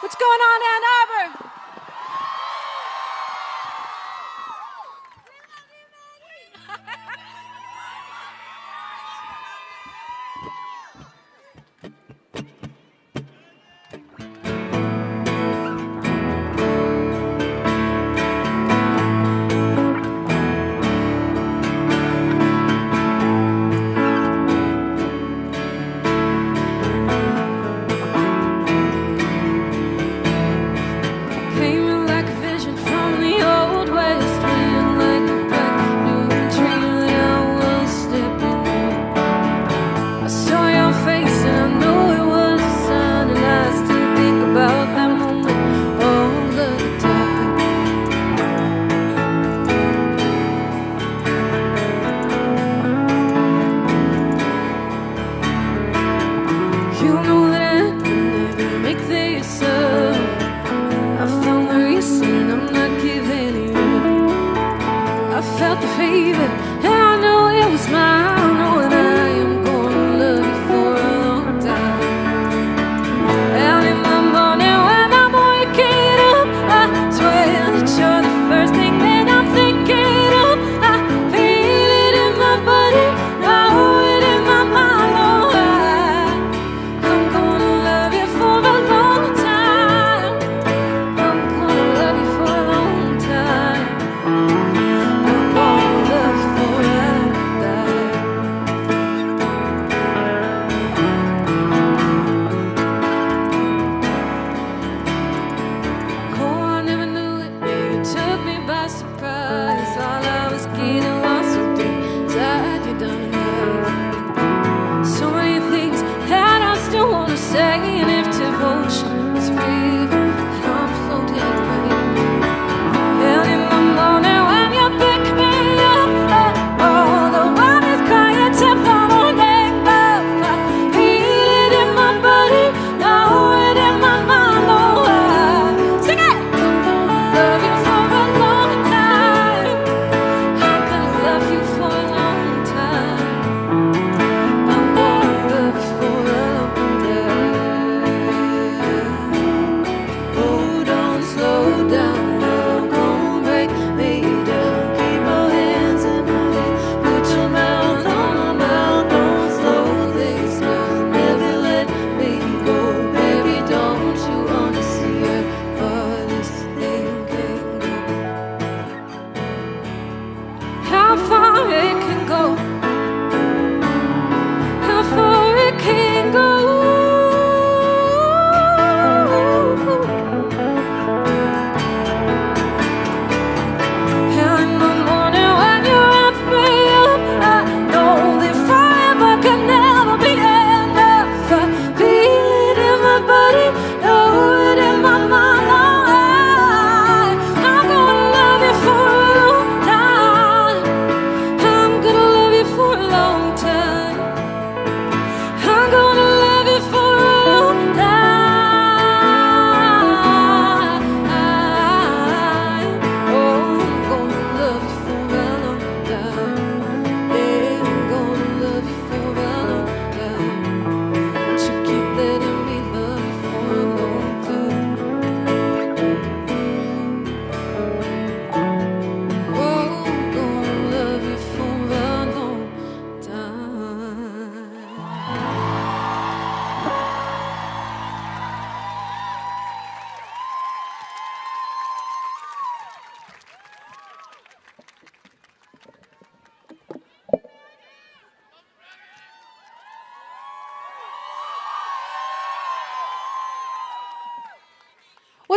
What's going on, Ann Arbor?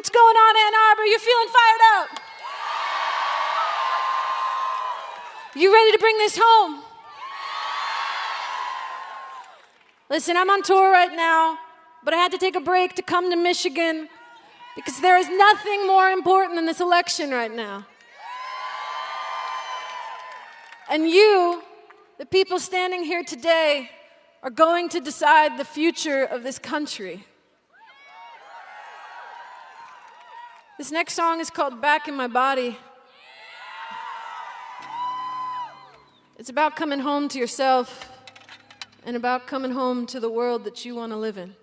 What's going on, Ann Arbor? You feeling fired up? You ready to bring this home? Listen, I'm on tour right now, but I had to take a break to come to Michigan because there is nothing more important than this election right now. And you, the people standing here today, are going to decide the future of this country. This next song is called Back in My Body. It's about coming home to yourself and about coming home to the world that you want to live in.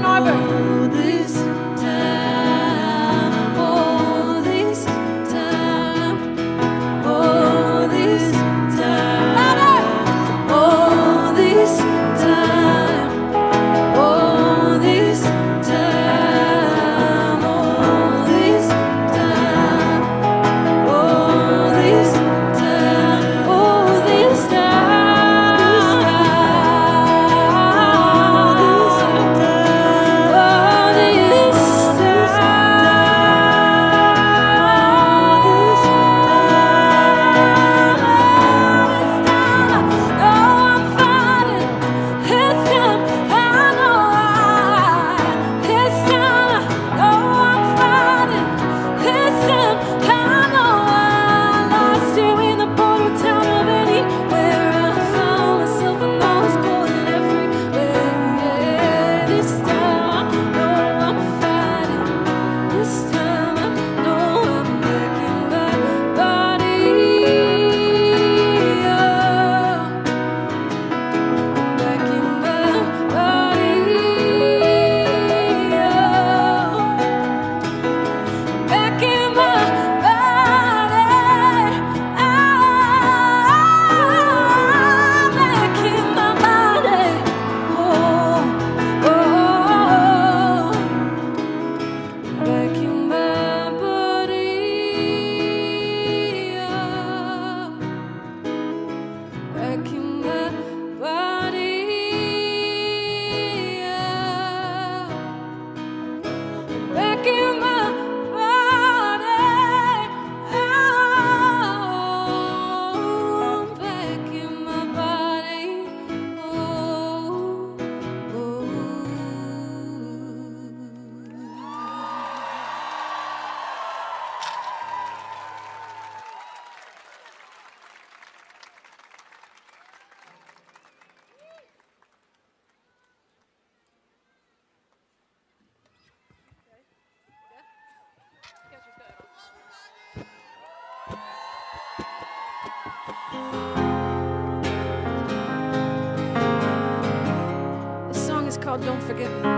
Arbor. This song is called Don't Forget Me.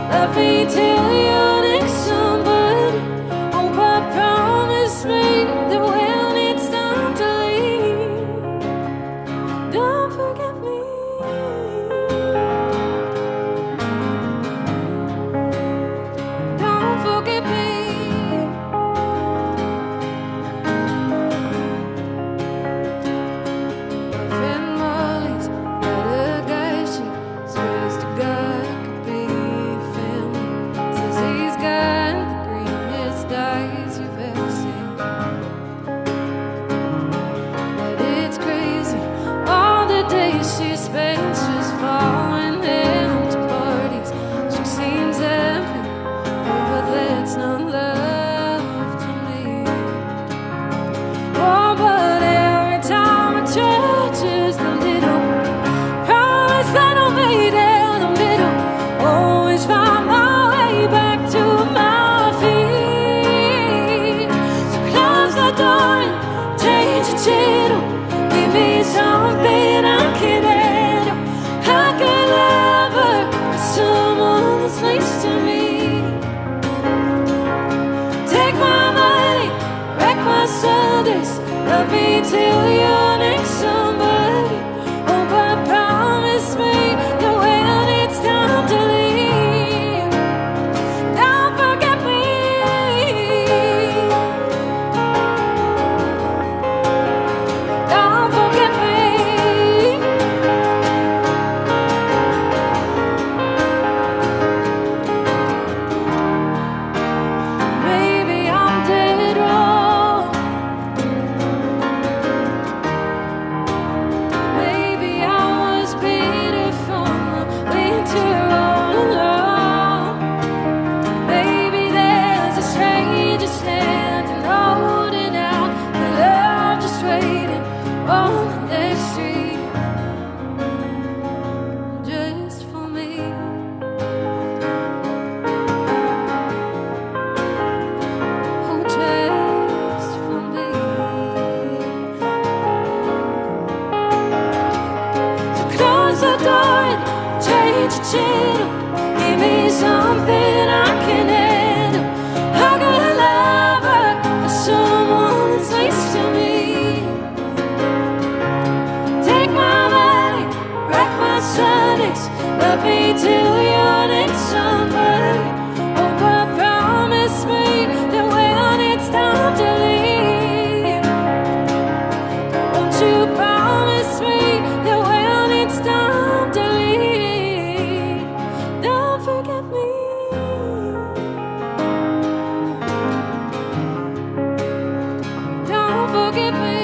Let me tell you next somebody. Oh, but promise me that when it's time to leave, don't forget me. Don't forget me. VENMO's got a guy she swears to God could be family. Says he's got the greenest eyes you've ever seen. But it's crazy, all the days she spends just following him to parties. She seems happy, but that's not love to me. Oh, but every time I try just a little, promise that I'll meet in the middle. Always find my way back to my feet. So close the door and change the channel. Give me something I can handle. the door and change the channel. Give me something I can handle. I got a lover, someone that's nice to me. Take my money, wreck my Sundays, love me till you're next somebody. Oh, but promise me that when it's time to leave, won't you promise me that when it's time to leave, don't forget me. Don't forget me.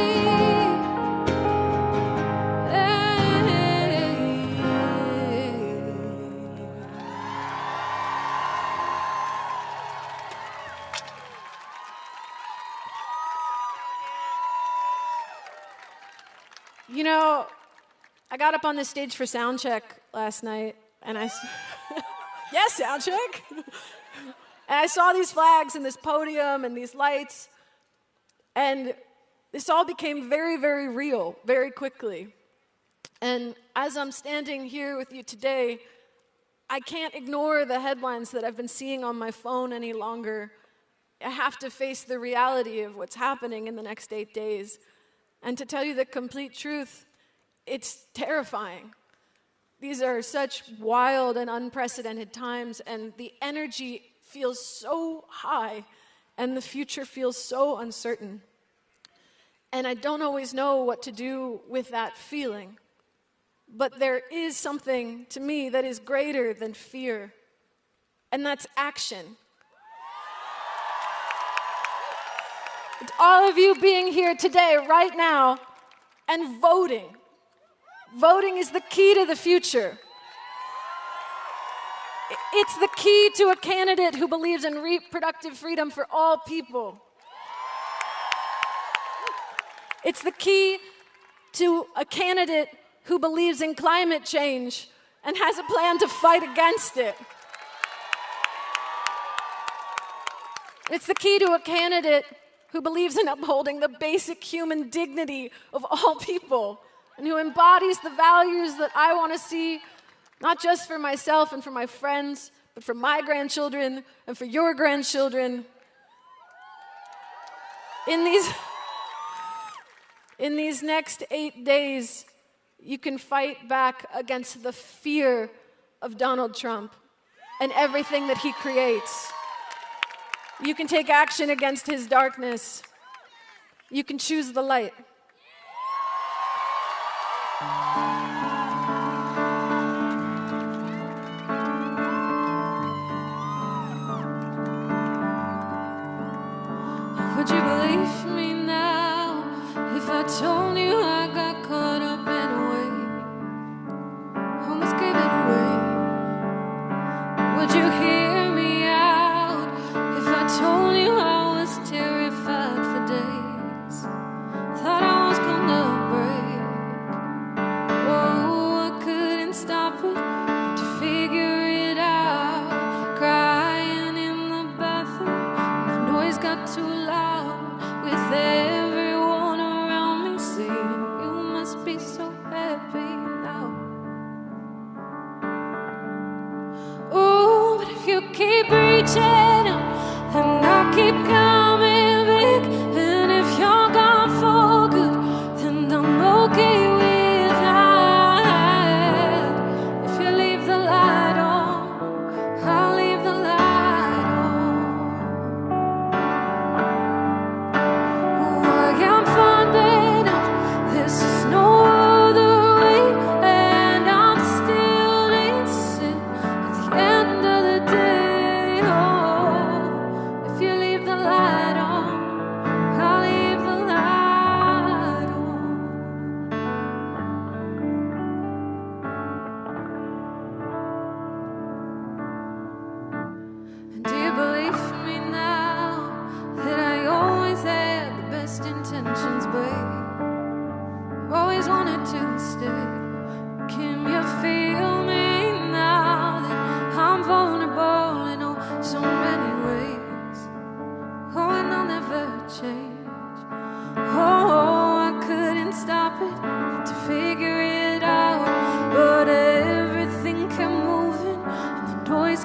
You know, I got up on the stage for sound check last night, and yes, sound check. And I saw these flags and this podium and these lights, and this all became very, very real, very quickly. And as I'm standing here with you today, I can't ignore the headlines that I've been seeing on my phone any longer. I have to face the reality of what's happening in the next 8 days. And to tell you the complete truth, it's terrifying. These are such wild and unprecedented times, and the energy feels so high, and the future feels so uncertain. And I don't always know what to do with that feeling. But there is something to me that is greater than fear, and that's action. It's all of you being here today, right now, and voting. Voting is the key to the future. It's the key to a candidate who believes in reproductive freedom for all people. It's the key to a candidate who believes in climate change and has a plan to fight against it. It's the key to a candidate who believes in upholding the basic human dignity of all people and who embodies the values that I want to see, not just for myself and for my friends, but for my grandchildren and for your grandchildren. In these next 8 days, you can fight back against the fear of Donald Trump and everything that he creates. You can take action against his darkness. You can choose the light. Would you believe me now if I told you I got caught up in a way? Almost gave it away. Would you hear me out if I told you I was terrified for days? Thought I was gonna break. Oh, I couldn't stop it, had to figure it out. Crying in the bathroom, the noise got too loud. With everyone around me saying, you must be so happy now. Oh, but if you keep reaching out, then I'll keep coming back. And if you're gone for good, then I'm okay with that. If you leave the light on, I'll leave the light on. Oh, I am finding out this is no other way, and I'm still innocent at the end of the day. Oh,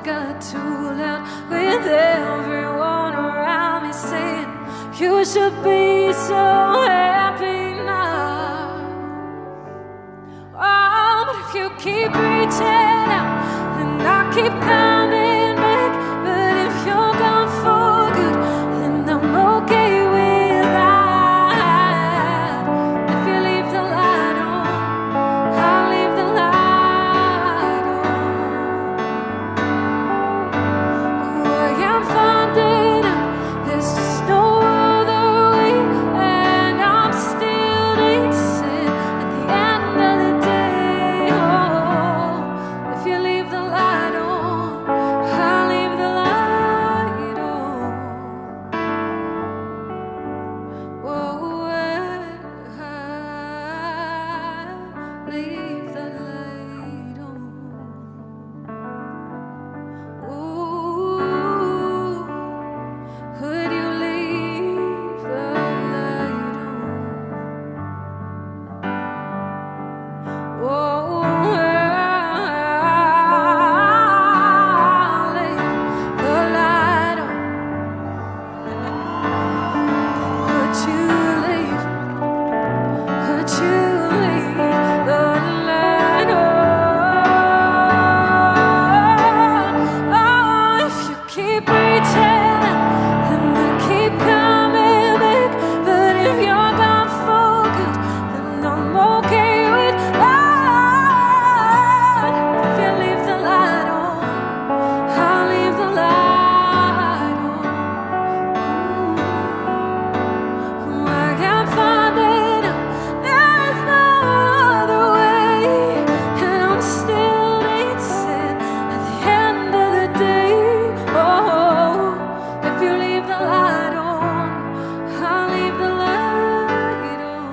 got too loud with everyone around me saying you should be so happy now. Oh, but if you keep reaching out, then I keep coming back. But if you're gone for good, then I'm okay with that. If you leave the light on, I'll leave the light on. Oh, I am finding out there's just no other way, and I'm still dancing at the end of the day. Oh, if you leave the light on, I'll leave the light on. Whoa, I'll leave the light on. Ooh, would you leave the light on? Whoa, I'll leave the light on. Would you leave? Would you leave the light on? Oh, if you keep reaching, then I keep coming back. But if you're gone for good, then I'm okay with that. If you leave the light on, I'll leave the light on. I can't find it. There's no other way, and I'm still dancing at the end of the day. Oh, if you leave the light on, I'll leave the light on.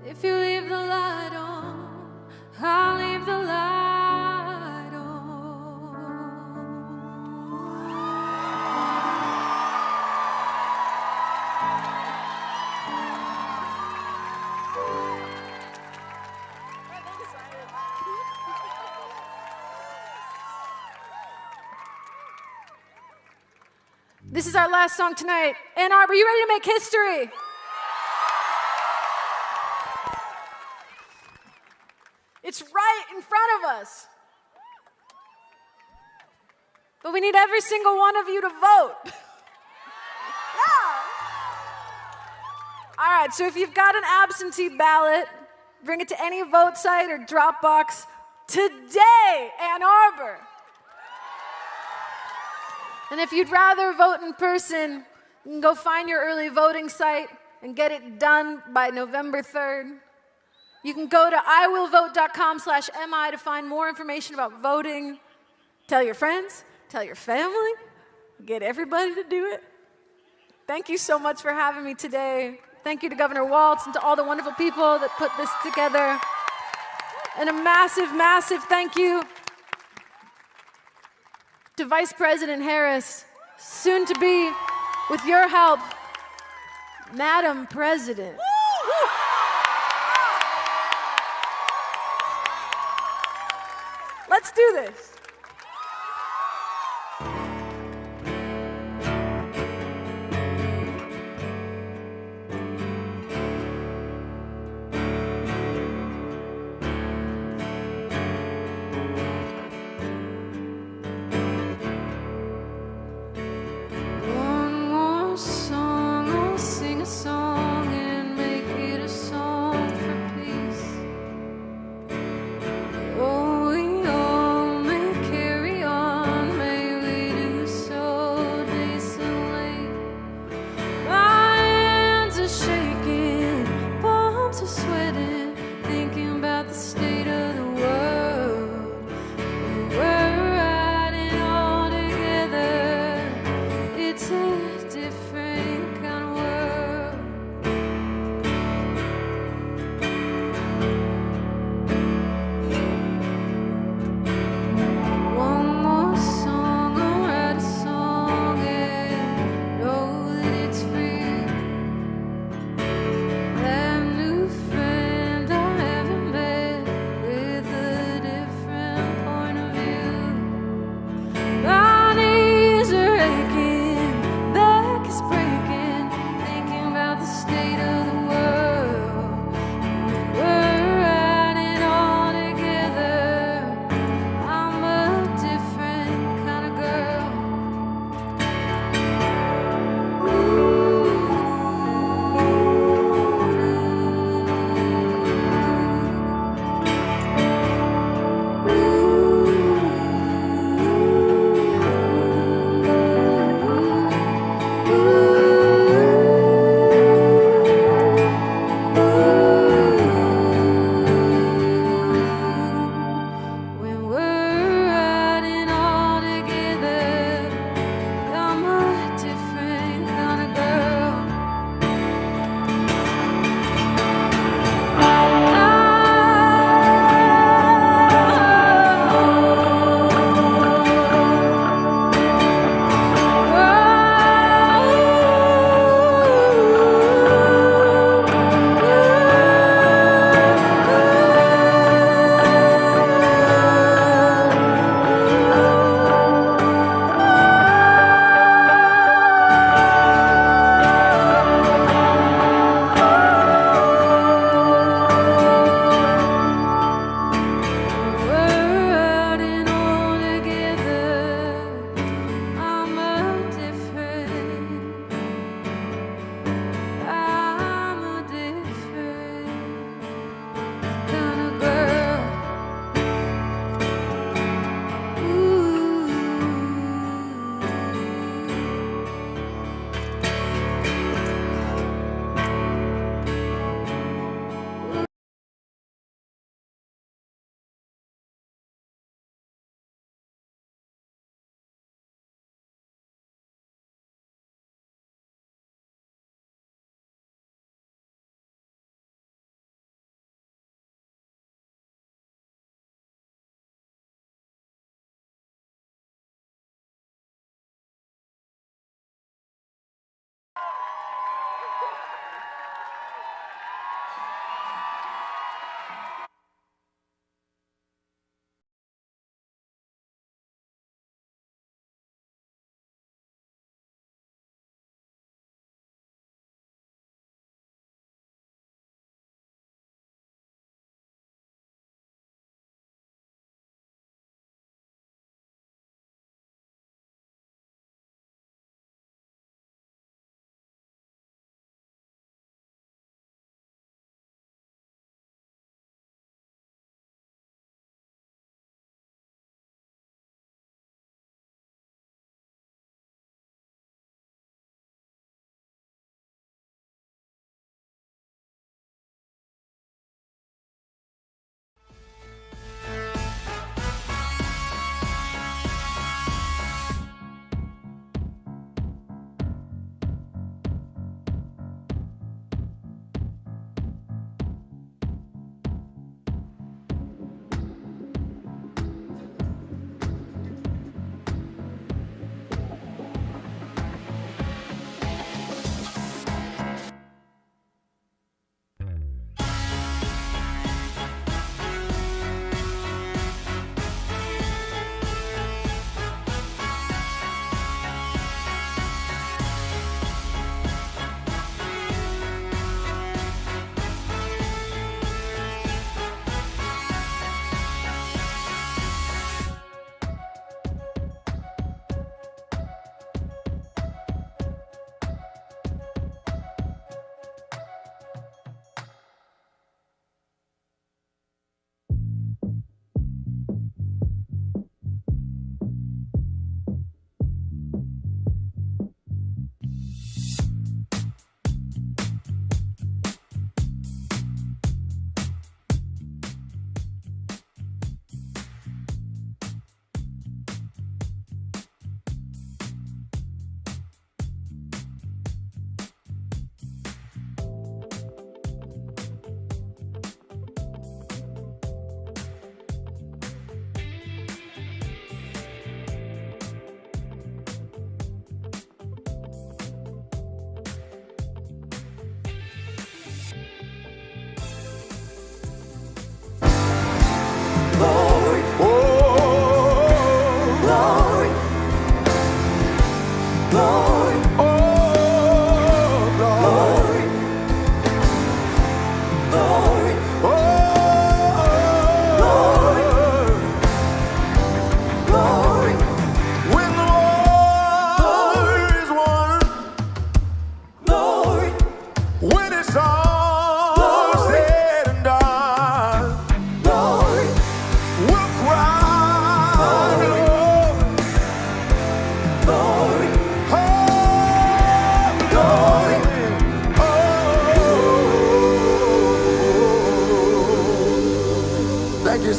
If you leave the light on, I'll leave the light on. This is our last song tonight. Ann Arbor, you ready to make history? It's right in front of us. But we need every single one of you to vote. All right, so if you've got an absentee ballot, bring it to any vote site or drop box today, Ann Arbor. And if you'd rather vote in person, you can go find your early voting site and get it done by November 3rd. You can go to iwillvote.com/mi to find more information about voting. Tell your friends, tell your family, get everybody to do it. Thank you so much for having me today. Thank you to Governor Walz and to all the wonderful people that put this together. And a massive, massive thank you to Vice President Harris, soon to be, with your help, Madam President. Let's do this. One more song, I'll sing a song and make it a song for peace. Oh, we all make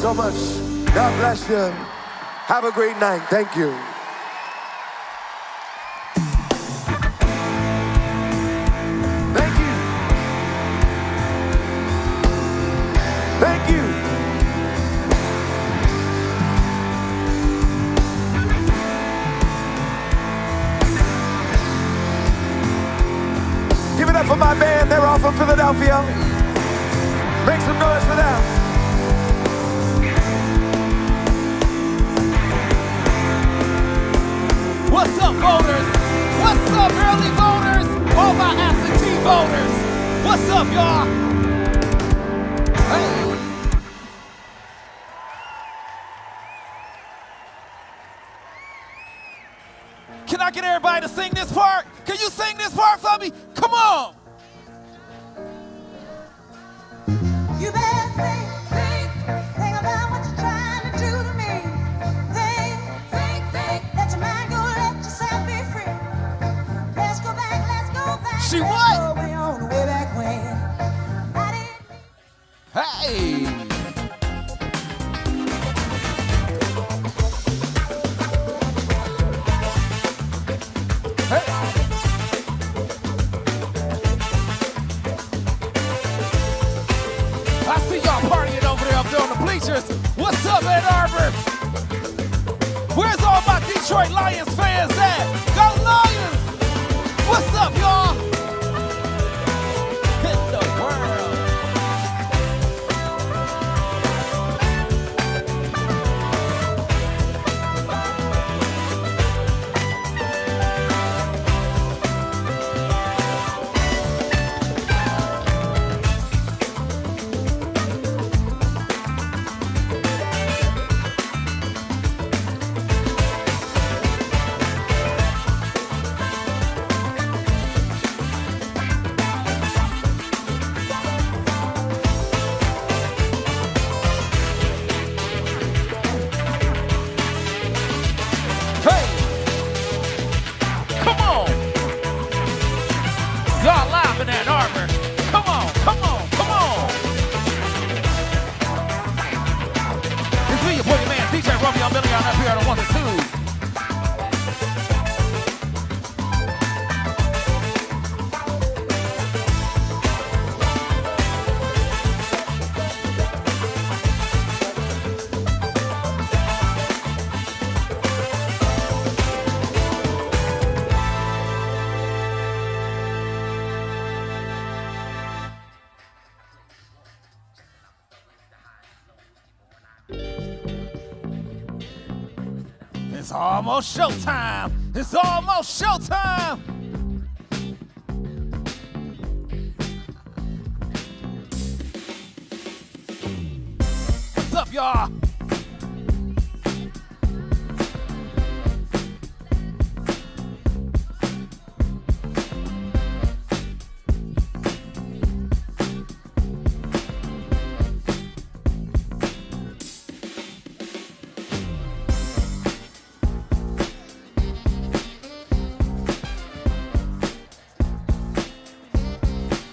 so much. God bless you. Have a great night. Thank you. Thank you. Thank you. Give it up for my band. They're all from Philadelphia. Make some noise for them. What's up, voters? What's up, early voters? All my absentee voters. What's up, y'all? Hey. Can I get everybody to sing this part? Can you sing this part for me? Come on. You better think about what you're trying to do to me. Think, let your mind go, let yourself be free. Let's go back. She what? Way on the way back when. Hey. I see y'all partying over there up there on the bleachers. What's up at Arbor? Where's all my Detroit Lions fans at? Go Lions! What's up, y'all? In the world. It's almost showtime. It's almost showtime. What's up, y'all?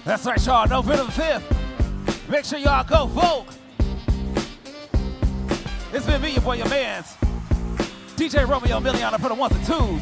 That's right, y'all. November 5th. Make sure y'all go vote. It's been me, your boy, your mans. DJ Romeo Miliana for the ones and twos.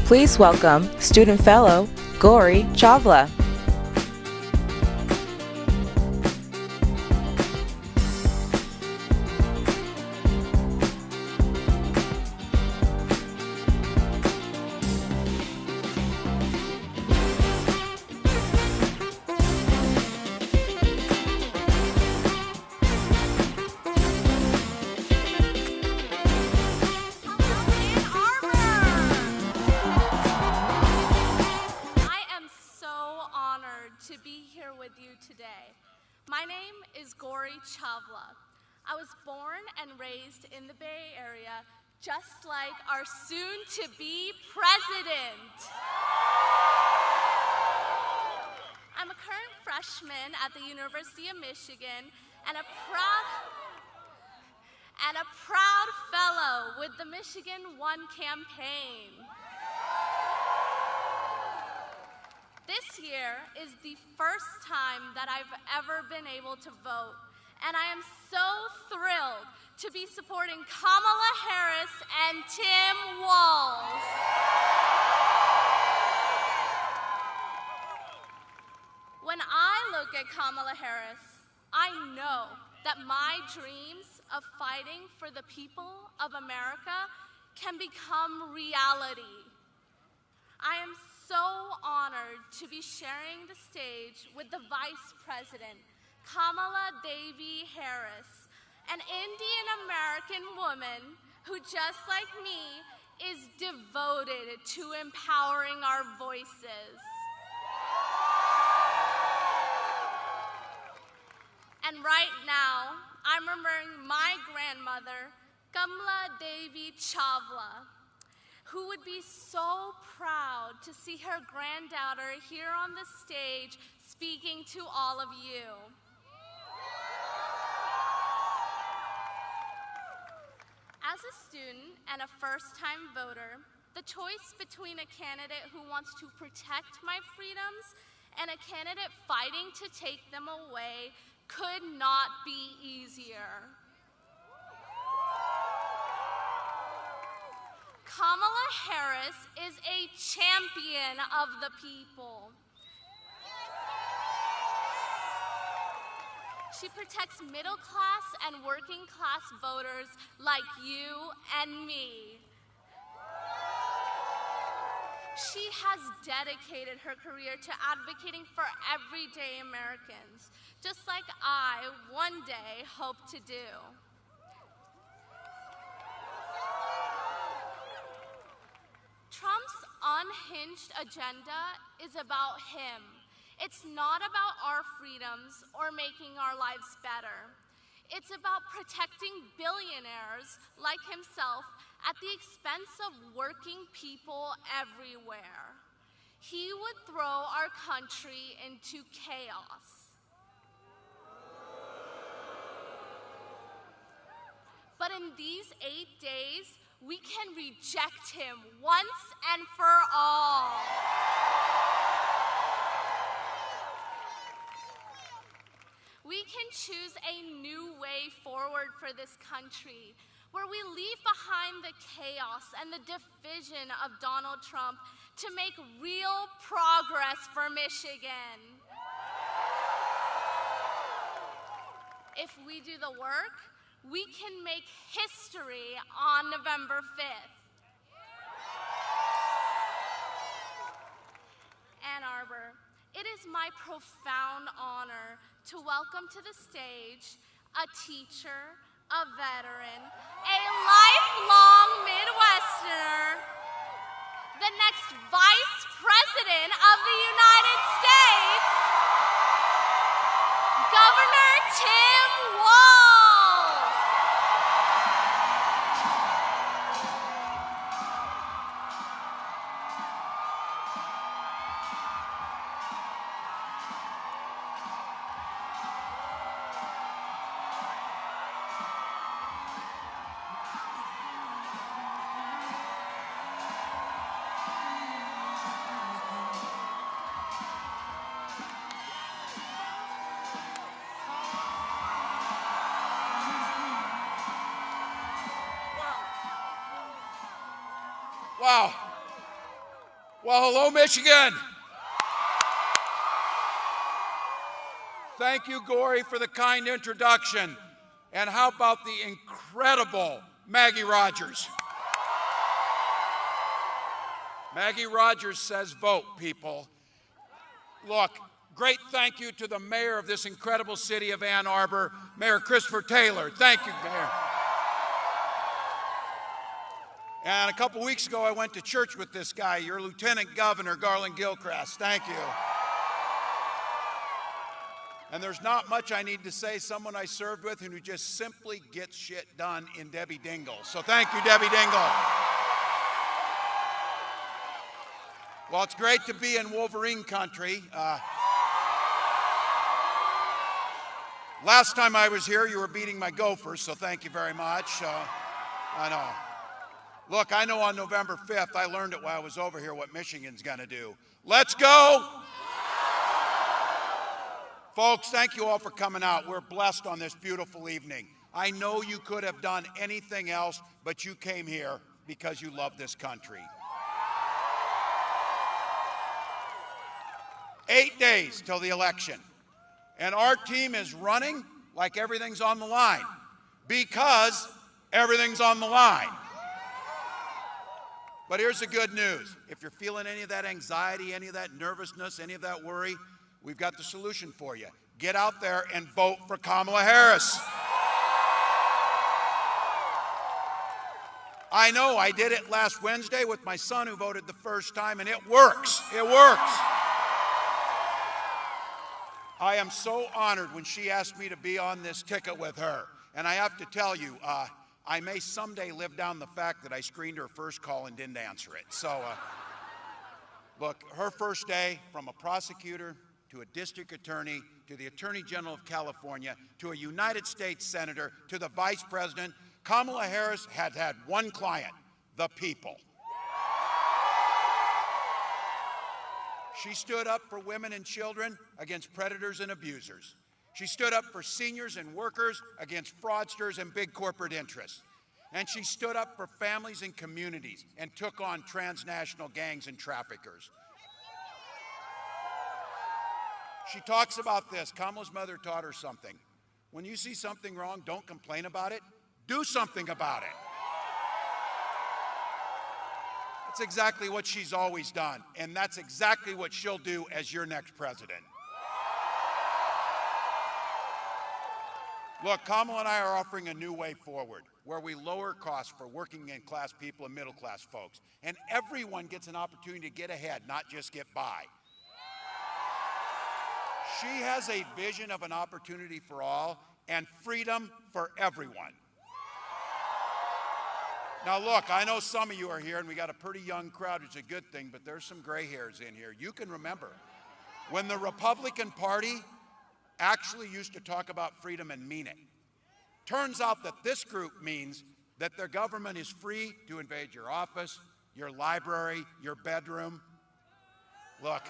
Please welcome Student Fellow Gauri Chawla. My name is Gauri Chawla. I was born and raised in the Bay Area, just like our soon-to-be president. I'm a current freshman at the University of Michigan and a proud fellow with the Michigan One campaign. This year is the first time that I've ever been able to vote, and I am so thrilled to be supporting Kamala Harris and Tim Walz. When I look at Kamala Harris, I know that my dreams of fighting for the people of America can become reality. I am so honored to be sharing the stage with the Vice President, Kamala Harris, an Indian American woman who, just like me, is devoted to empowering our voices. And right now, I'm remembering my grandmother, Kamala Chawla, who would be so proud to see her granddaughter here on the stage speaking to all of you. As a student and a first-time voter, the choice between a candidate who wants to protect my freedoms and a candidate fighting to take them away could not be easier. Kamala Harris is a champion of the people. She protects middle class and working class voters like you and me. She has dedicated her career to advocating for everyday Americans, just like I one day hope to do. Trump's unhinged agenda is about him. It's not about our freedoms or making our lives better. It's about protecting billionaires like himself at the expense of working people everywhere. He would throw our country into chaos. But in these 8 days, we can reject him once and for all. We can choose a new way forward for this country, where we leave behind the chaos and the division of Donald Trump to make real progress for Michigan. If we do the work, we can make history on November 5th. Ann Arbor, it is my profound honor to welcome to the stage a teacher, a veteran, a lifelong Midwesterner, the next Vice President of the United States, Governor Tim Walz. Wow. Well, hello, Michigan. Thank you, Gory, for the kind introduction. And how about the incredible Maggie Rogers? Maggie Rogers says vote, people. Look, great thank you to the mayor of this incredible city of Ann Arbor, Mayor Christopher Taylor. Thank you, Mayor. And a couple weeks ago, I went to church with this guy, your Lieutenant Governor, Garland Gilchrist. Thank you. And there's not much I need to say. Someone I served with who just simply gets shit done in Debbie Dingle. So thank you, Debbie Dingle. Well, it's great to be in Wolverine country. Last time I was here, you were beating my Gophers, so thank you very much. I know. Look, I know on November 5th, I learned it while I was over here what Michigan's going to do. Let's go! Folks, thank you all for coming out. We're blessed on this beautiful evening. I know you could have done anything else, but you came here because you love this country. 8 days till the election. And our team is running like everything's on the line, because everything's on the line. But here's the good news. If you're feeling any of that anxiety, any of that nervousness, any of that worry, we've got the solution for you. Get out there and vote for Kamala Harris. I know, I did it last Wednesday with my son who voted the first time, and it works. It works. I am so honored when she asked me to be on this ticket with her. And I have to tell you, I may someday live down the fact that I screened her first call and didn't answer it. So, look, her first day, from a prosecutor to a district attorney to the Attorney General of California to a United States Senator to the Vice President, Kamala Harris had one client, the people. She stood up for women and children against predators and abusers. She stood up for seniors and workers against fraudsters and big corporate interests. And she stood up for families and communities and took on transnational gangs and traffickers. She talks about this. Kamala's mother taught her something. When you see something wrong, don't complain about it. Do something about it. That's exactly what she's always done, and that's exactly what she'll do as your next president. Look, Kamala and I are offering a new way forward where we lower costs for working class people and middle class folks, and everyone gets an opportunity to get ahead, not just get by. She has a vision of an opportunity for all and freedom for everyone. Now look, I know some of you are here and we got a pretty young crowd, which is a good thing, but there's some gray hairs in here. You can remember when the Republican Party actually used to talk about freedom and mean it. Turns out that this group means that their government is free to invade your office, your library, your bedroom. Look,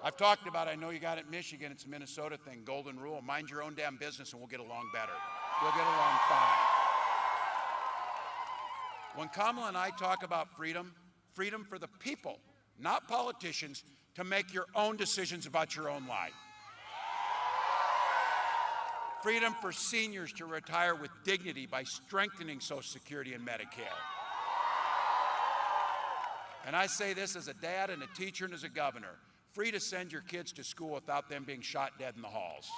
I've talked about it. I know you got it in Michigan. It's a Minnesota thing, golden rule. Mind your own damn business and we'll get along better. We'll get along fine. When Kamala and I talk about freedom, freedom for the people, not politicians, to make your own decisions about your own life. Freedom for seniors to retire with dignity by strengthening Social Security and Medicare. And I say this as a dad and a teacher and as a governor, free to send your kids to school without them being shot dead in the halls.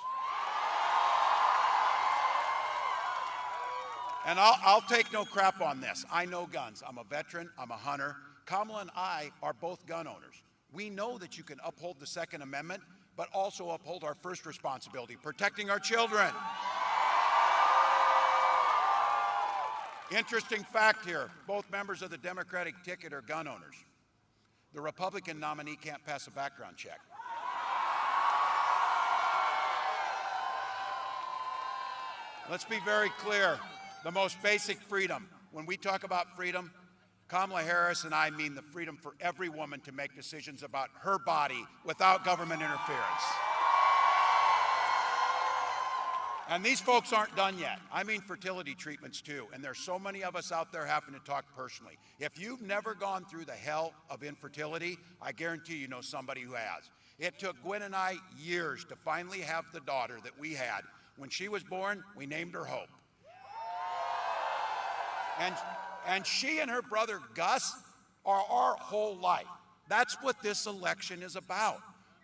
And I'll take no crap on this. I know guns. I'm a veteran. I'm a hunter. Kamala and I are both gun owners. We know that you can uphold the Second Amendment, but also uphold our first responsibility, protecting our children. Interesting fact here, both members of the Democratic ticket are gun owners. The Republican nominee can't pass a background check. Let's be very clear. The most basic freedom. When we talk about freedom, Kamala Harris and I mean the freedom for every woman to make decisions about her body without government interference. And these folks aren't done yet. I mean fertility treatments too, and there's so many of us out there having to talk personally. If you've never gone through the hell of infertility, I guarantee you know somebody who has. It took Gwen and I years to finally have the daughter that we had. When she was born, we named her Hope. And she and her brother Gus are our whole life. That's what this election is about.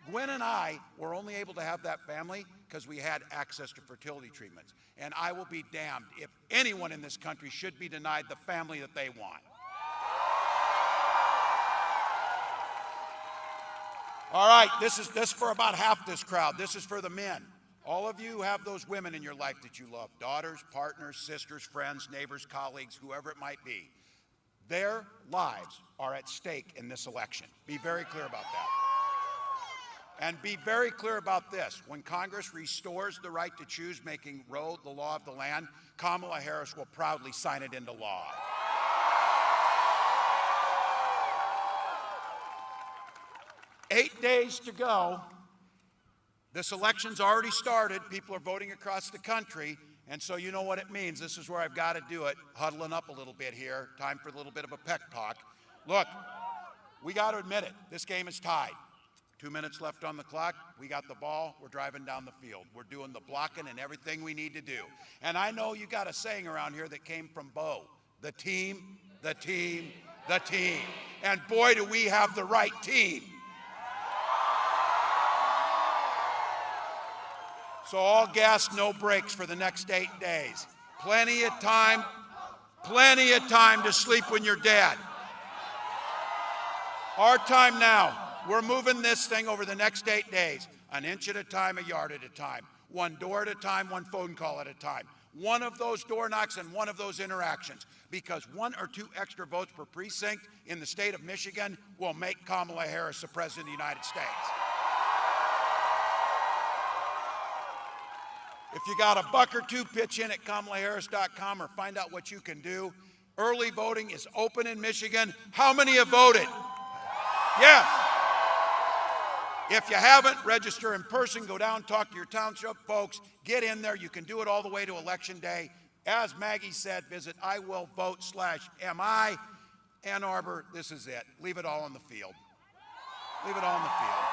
Gwen and I were only able to have that family because we had access to fertility treatments. And I will be damned if anyone in this country should be denied the family that they want. All right, this is for about half this crowd. This is for the men. All of you have those women in your life that you love, daughters, partners, sisters, friends, neighbors, colleagues, whoever it might be. Their lives are at stake in this election. Be very clear about that. And be very clear about this. When Congress restores the right to choose, making Roe the law of the land, Kamala Harris will proudly sign it into law. Eight days to go. This election's already started. People are voting across the country. And so you know what it means. This is where I've got to do it. Huddling up a little bit here. Time for a little bit of a peck talk. Look, we got to admit it. This game is tied. 2 minutes left on the clock. We got the ball. We're driving down the field. We're doing the blocking and everything we need to do. And I know you got a saying around here that came from Bo. The team, the team, the team. And boy, do we have the right team. So all gas, no brakes for the next 8 days. Plenty of time to sleep when you're dead. Our time now. We're moving this thing over the next 8 days, an inch at a time, a yard at a time, one door at a time, one phone call at a time. One of those door knocks and one of those interactions, because 1 or 2 extra votes per precinct in the state of Michigan will make Kamala Harris the President of the United States. If you got a buck or two, pitch in at KamalaHarris.com or find out what you can do. Early voting is open in Michigan. How many have voted? Yes. If you haven't, register in person. Go down, talk to your township folks. Get in there. You can do it all the way to Election Day. As Maggie said, visit iwillvote.mi. Ann Arbor, this is it. Leave it all on the field. Leave it all on the field.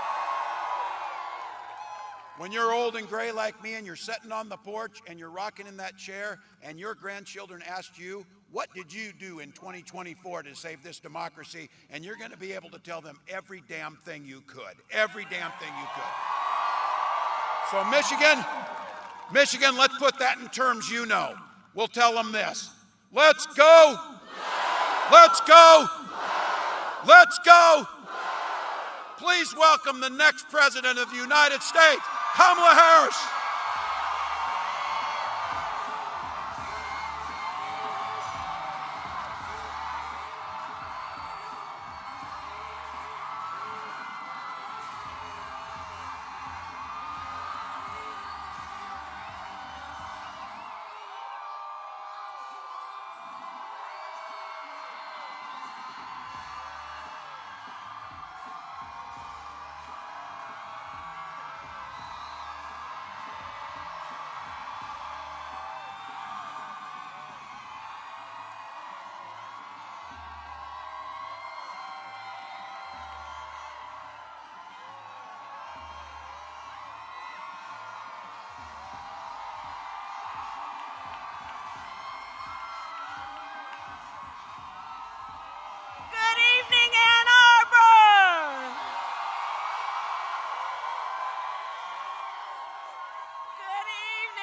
When you're old and gray like me and you're sitting on the porch and you're rocking in that chair and your grandchildren asked you, what did you do in 2024 to save this democracy? And you're going to be able to tell them every damn thing you could. Every damn thing you could. So Michigan, let's put that in terms you know. We'll tell them this. Let's go. Let's go. Let's go. Please welcome the next President of the United States, Kamala Harris.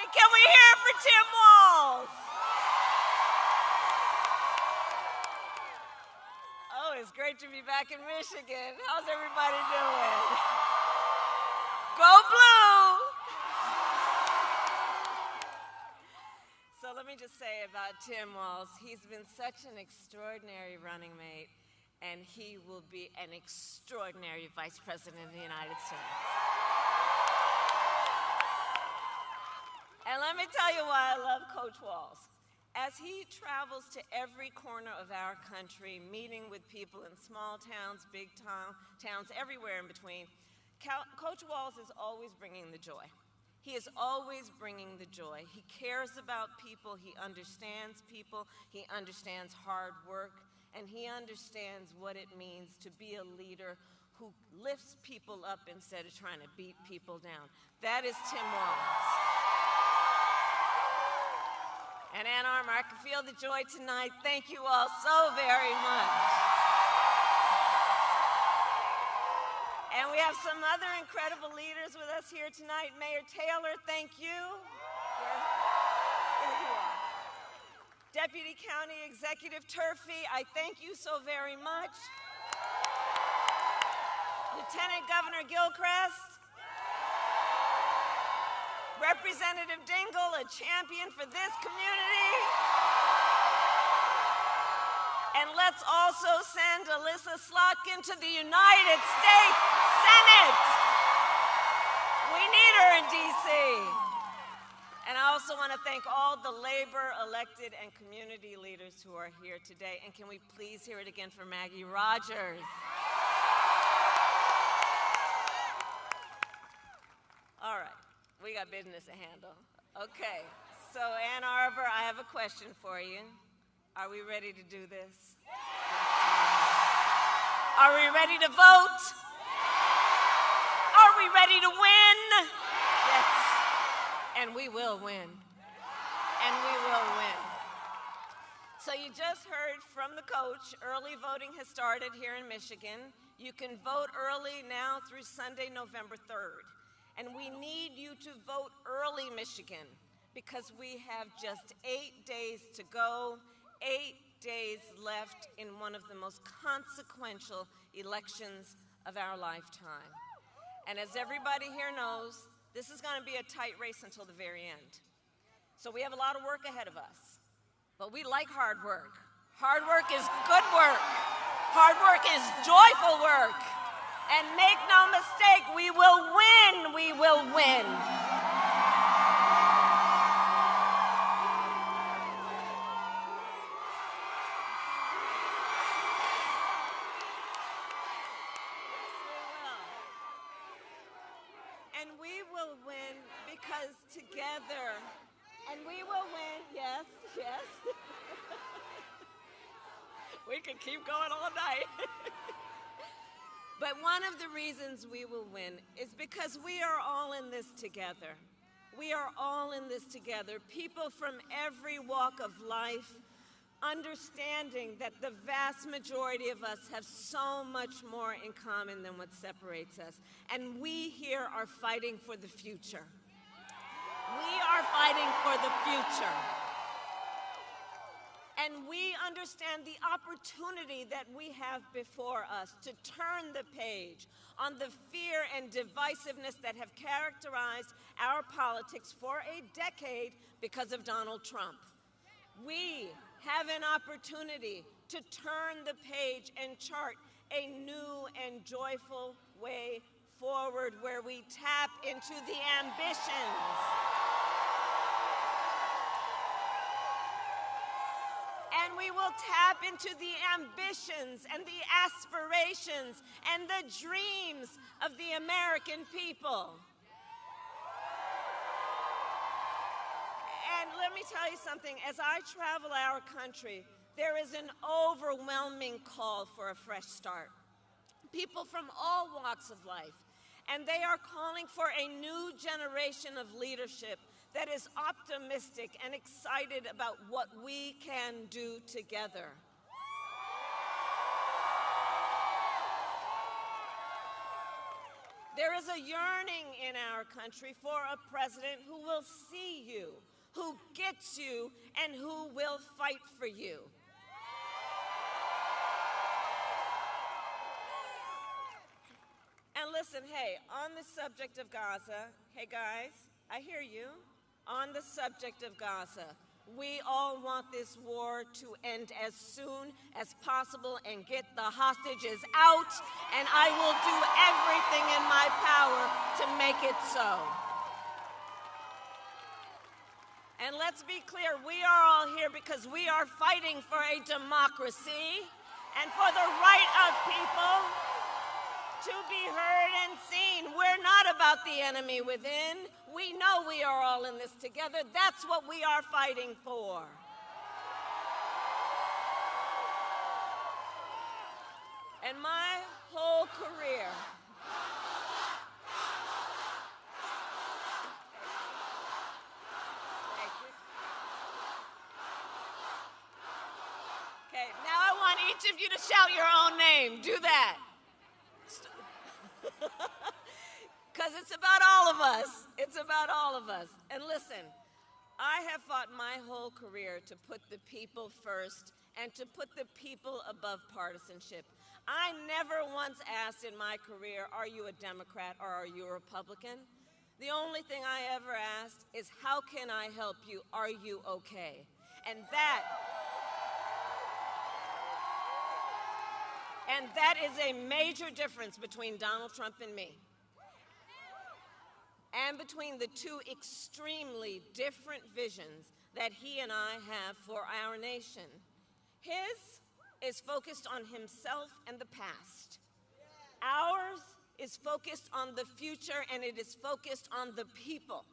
Can we hear it for Tim Walz? Oh, it's great to be back in Michigan. How's everybody doing? Go Blue! So let me just say about Tim Walz, he's been such an extraordinary running mate, and he will be an extraordinary Vice President of the United States. And let me tell you why I love Coach Walz. As he travels to every corner of our country, meeting with people in small towns, big towns, everywhere in between, Coach Walz is always bringing the joy. He is always bringing the joy. He cares about people, he understands hard work, and he understands what it means to be a leader who lifts people up instead of trying to beat people down. That is Tim Walz. And Ann Arbor, I can feel the joy tonight. Thank you all so very much. And we have some other incredible leaders with us here tonight. Mayor Taylor, thank you. There you are. Deputy County Executive Turfy, I thank you so very much. Lieutenant Governor Gilchrist. Representative Dingle, a champion for this community. And let's also send Alyssa Slotkin to the United States Senate. We need her in DC. And I also want to thank all the labor, elected, and community leaders who are here today. And can we please hear it again for Maggie Rogers? All right. We got business to handle. Okay, so Ann Arbor, I have a question for you. Are we ready to do this? Are we ready to vote? Are we ready to win? Yes, and we will win. And we will win. So you just heard from the coach, early voting has started here in Michigan. You can vote early now through Sunday, November 3rd. And we need you to vote early, Michigan, because we have just 8 days to go, 8 days left in one of the most consequential elections of our lifetime. And as everybody here knows, this is going to be a tight race until the very end. So we have a lot of work ahead of us, but we like hard work. Hard work is good work. Hard work is joyful work. And make no mistake, we will win, we will win. And we will win because together, and we will win, yes, yes. We could keep going all night. But one of the reasons we will win is because we are all in this together. We are all in this together. People from every walk of life, understanding that the vast majority of us have so much more in common than what separates us. And we here are fighting for the future. We are fighting for the future. And we understand the opportunity that we have before us to turn the page on the fear and divisiveness that have characterized our politics for a decade because of Donald Trump. We have an opportunity to turn the page and chart a new and joyful way forward where we tap into the ambitions and we will tap into the ambitions and the aspirations and the dreams of the American people. And let me tell you something, as I travel our country, there is an overwhelming call for a fresh start. People from all walks of life, and they are calling for a new generation of leadership that is optimistic and excited about what we can do together. There is a yearning in our country for a president who will see you, who gets you, and who will fight for you. And listen, hey, on the subject of Gaza, hey guys, I hear you. On the subject of Gaza, we all want this war to end as soon as possible and get the hostages out, and I will do everything in my power to make it so. And let's be clear, we are all here because we are fighting for a democracy and for the right of people to be heard and seen. We're not about the enemy within. We know we are all in this together. That's what we are fighting for. And my whole career, okay, now I want each of you to shout your own name. Do that. Because it's about all of us. It's about all of us. And listen, I have fought my whole career to put the people first and to put the people above partisanship. I never once asked in my career, are you a Democrat or are you a Republican? The only thing I ever asked is, how can I help you? Are you okay? And that is a major difference between Donald Trump and me, and between the two extremely different visions that he and I have for our nation. His is focused on himself and the past. Ours is focused on the future, and it is focused on the people.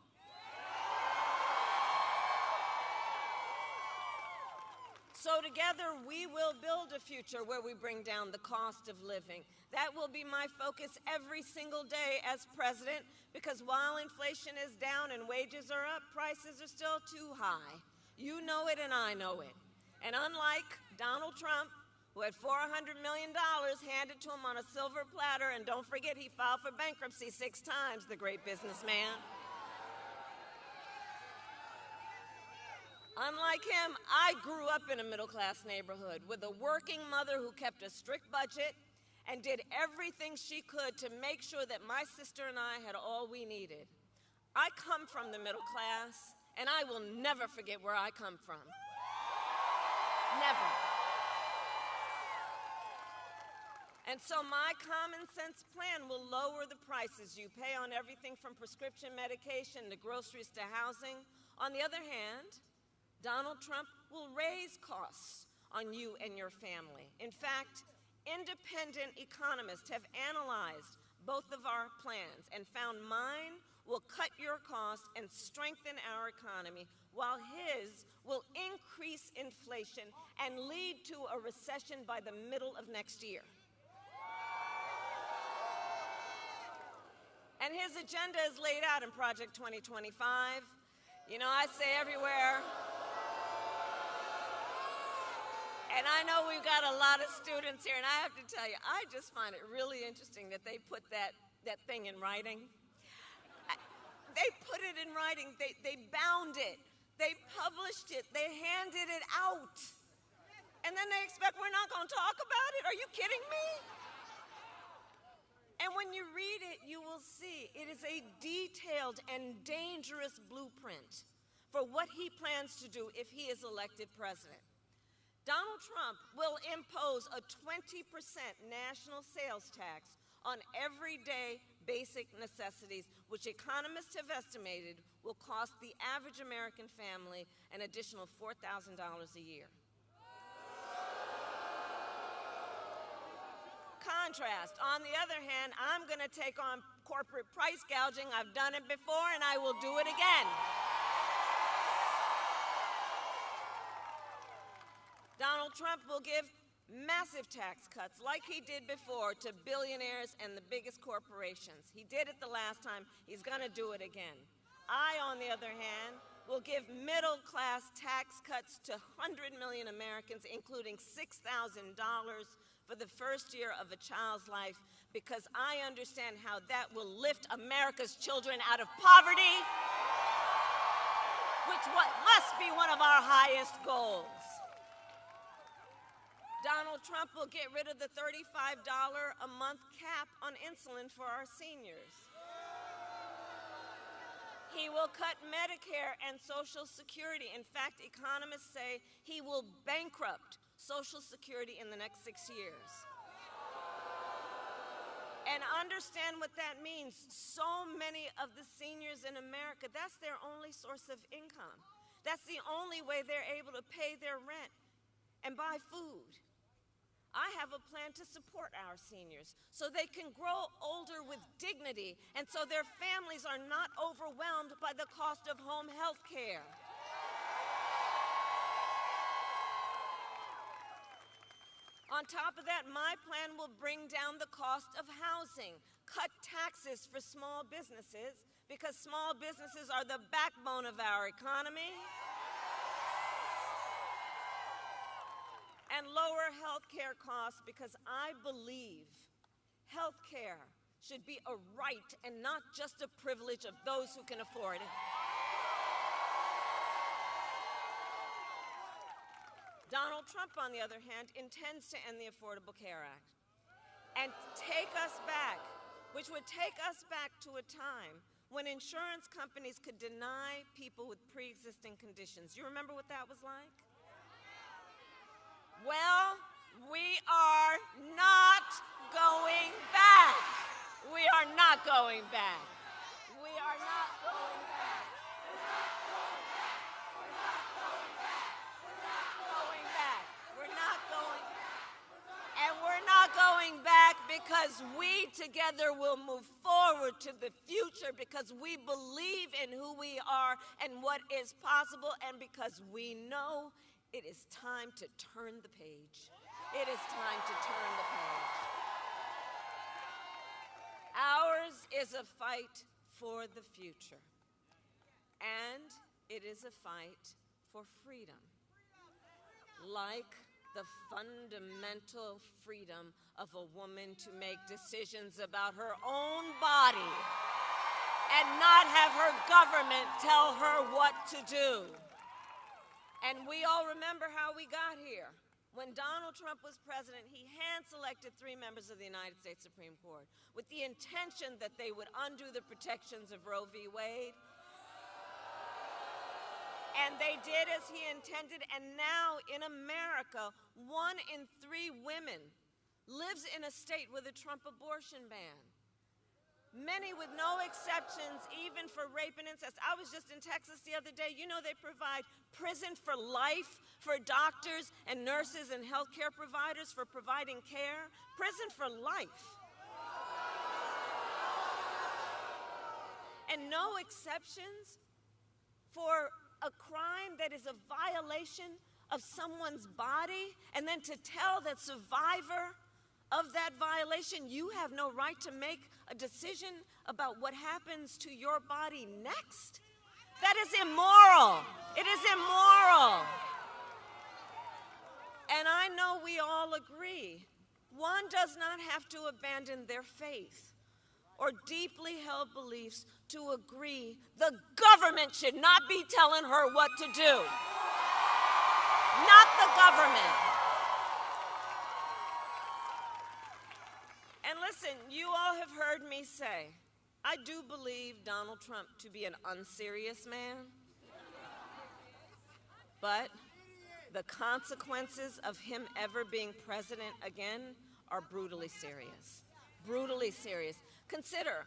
So together we will build a future where we bring down the cost of living. That will be my focus every single day as president, because while inflation is down and wages are up, prices are still too high. You know it and I know it. And unlike Donald Trump, who had $400 million handed to him on a silver platter, and don't forget he filed for bankruptcy 6 times, the great businessman. Unlike him, I grew up in a middle-class neighborhood with a working mother who kept a strict budget and did everything she could to make sure that my sister and I had all we needed. I come from the middle class, and I will never forget where I come from. Never. And so my common sense plan will lower the prices you pay on everything from prescription medication to groceries to housing. On the other hand, Donald Trump will raise costs on you and your family. In fact, independent economists have analyzed both of our plans and found mine will cut your costs and strengthen our economy, while his will increase inflation and lead to a recession by the middle of next year. And his agenda is laid out in Project 2025. You know, I say everywhere, and I know we've got a lot of students here, and I have to tell you, I just find it really interesting that they put that thing in writing. They put it in writing, they bound it, they published it, they handed it out. And then they expect we're not gonna talk about it? Are you kidding me? And when you read it, you will see it is a detailed and dangerous blueprint for what he plans to do if he is elected president. Donald Trump will impose a 20% national sales tax on everyday basic necessities, which economists have estimated will cost the average American family an additional $4,000 a year. Contrast, on the other hand, I'm going to take on corporate price gouging. I've done it before, and I will do it again. Donald Trump will give massive tax cuts, like he did before, to billionaires and the biggest corporations. He did it the last time. He's going to do it again. I, on the other hand, will give middle-class tax cuts to 100 million Americans, including $6,000 for the first year of a child's life, because I understand how that will lift America's children out of poverty, which must be one of our highest goals. Donald Trump will get rid of the $35 a month cap on insulin for our seniors. He will cut Medicare and Social Security. In fact, economists say he will bankrupt Social Security in the next 6 years. And understand what that means. So many of the seniors in America, that's their only source of income. That's the only way they're able to pay their rent and buy food. I have a plan to support our seniors so they can grow older with dignity and so their families are not overwhelmed by the cost of home health care. On top of that, my plan will bring down the cost of housing, cut taxes for small businesses, because small businesses are the backbone of our economy, and lower health care costs, because I believe health care should be a right and not just a privilege of those who can afford it. Donald Trump, on the other hand, intends to end the Affordable Care Act and take us back, which would take us back to a time when insurance companies could deny people with pre-existing conditions. You remember what that was like? Well, we are not going back. We are not going back. We are not going back. We're not going back. We're not going back. We're not going back. And we're not going back because we together will move forward to the future, because we believe in who we are and what is possible, and because we know it is time to turn the page. It is time to turn the page. Ours is a fight for the future, and it is a fight for freedom, like the fundamental freedom of a woman to make decisions about her own body and not have her government tell her what to do. And we all remember how we got here. When Donald Trump was president, he hand-selected 3 members of the United States Supreme Court with the intention that they would undo the protections of Roe v. Wade. And they did as he intended, and now in America, 1 in 3 women lives in a state with a Trump abortion ban. Many with no exceptions, even for rape and incest. I was just in Texas the other day. You know they provide prison for life for doctors and nurses and healthcare providers for providing care. Prison for life. And no exceptions for a crime that is a violation of someone's body, and then to tell that survivor of that violation, you have no right to make a decision about what happens to your body next. That is immoral. It is immoral. And I know we all agree, one does not have to abandon their faith or deeply held beliefs to agree the government should not be telling her what to do. Not the government. And listen, you all have heard me say, I do believe Donald Trump to be an unserious man, but the consequences of him ever being president again are brutally serious. Brutally serious. Consider,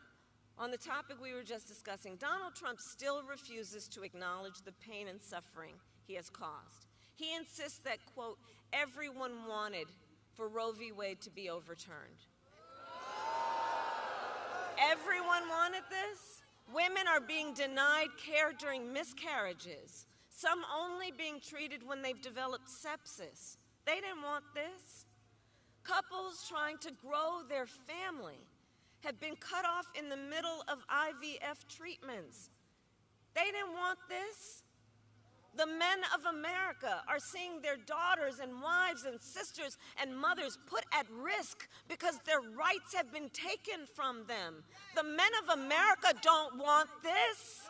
on the topic we were just discussing, Donald Trump still refuses to acknowledge the pain and suffering he has caused. He insists that, quote, everyone wanted for Roe v. Wade to be overturned. Everyone wanted this? Women are being denied care during miscarriages, some only being treated when they've developed sepsis. They didn't want this. Couples trying to grow their family have been cut off in the middle of IVF treatments. They didn't want this. The men of America are seeing their daughters and wives and sisters and mothers put at risk because their rights have been taken from them. The men of America don't want this.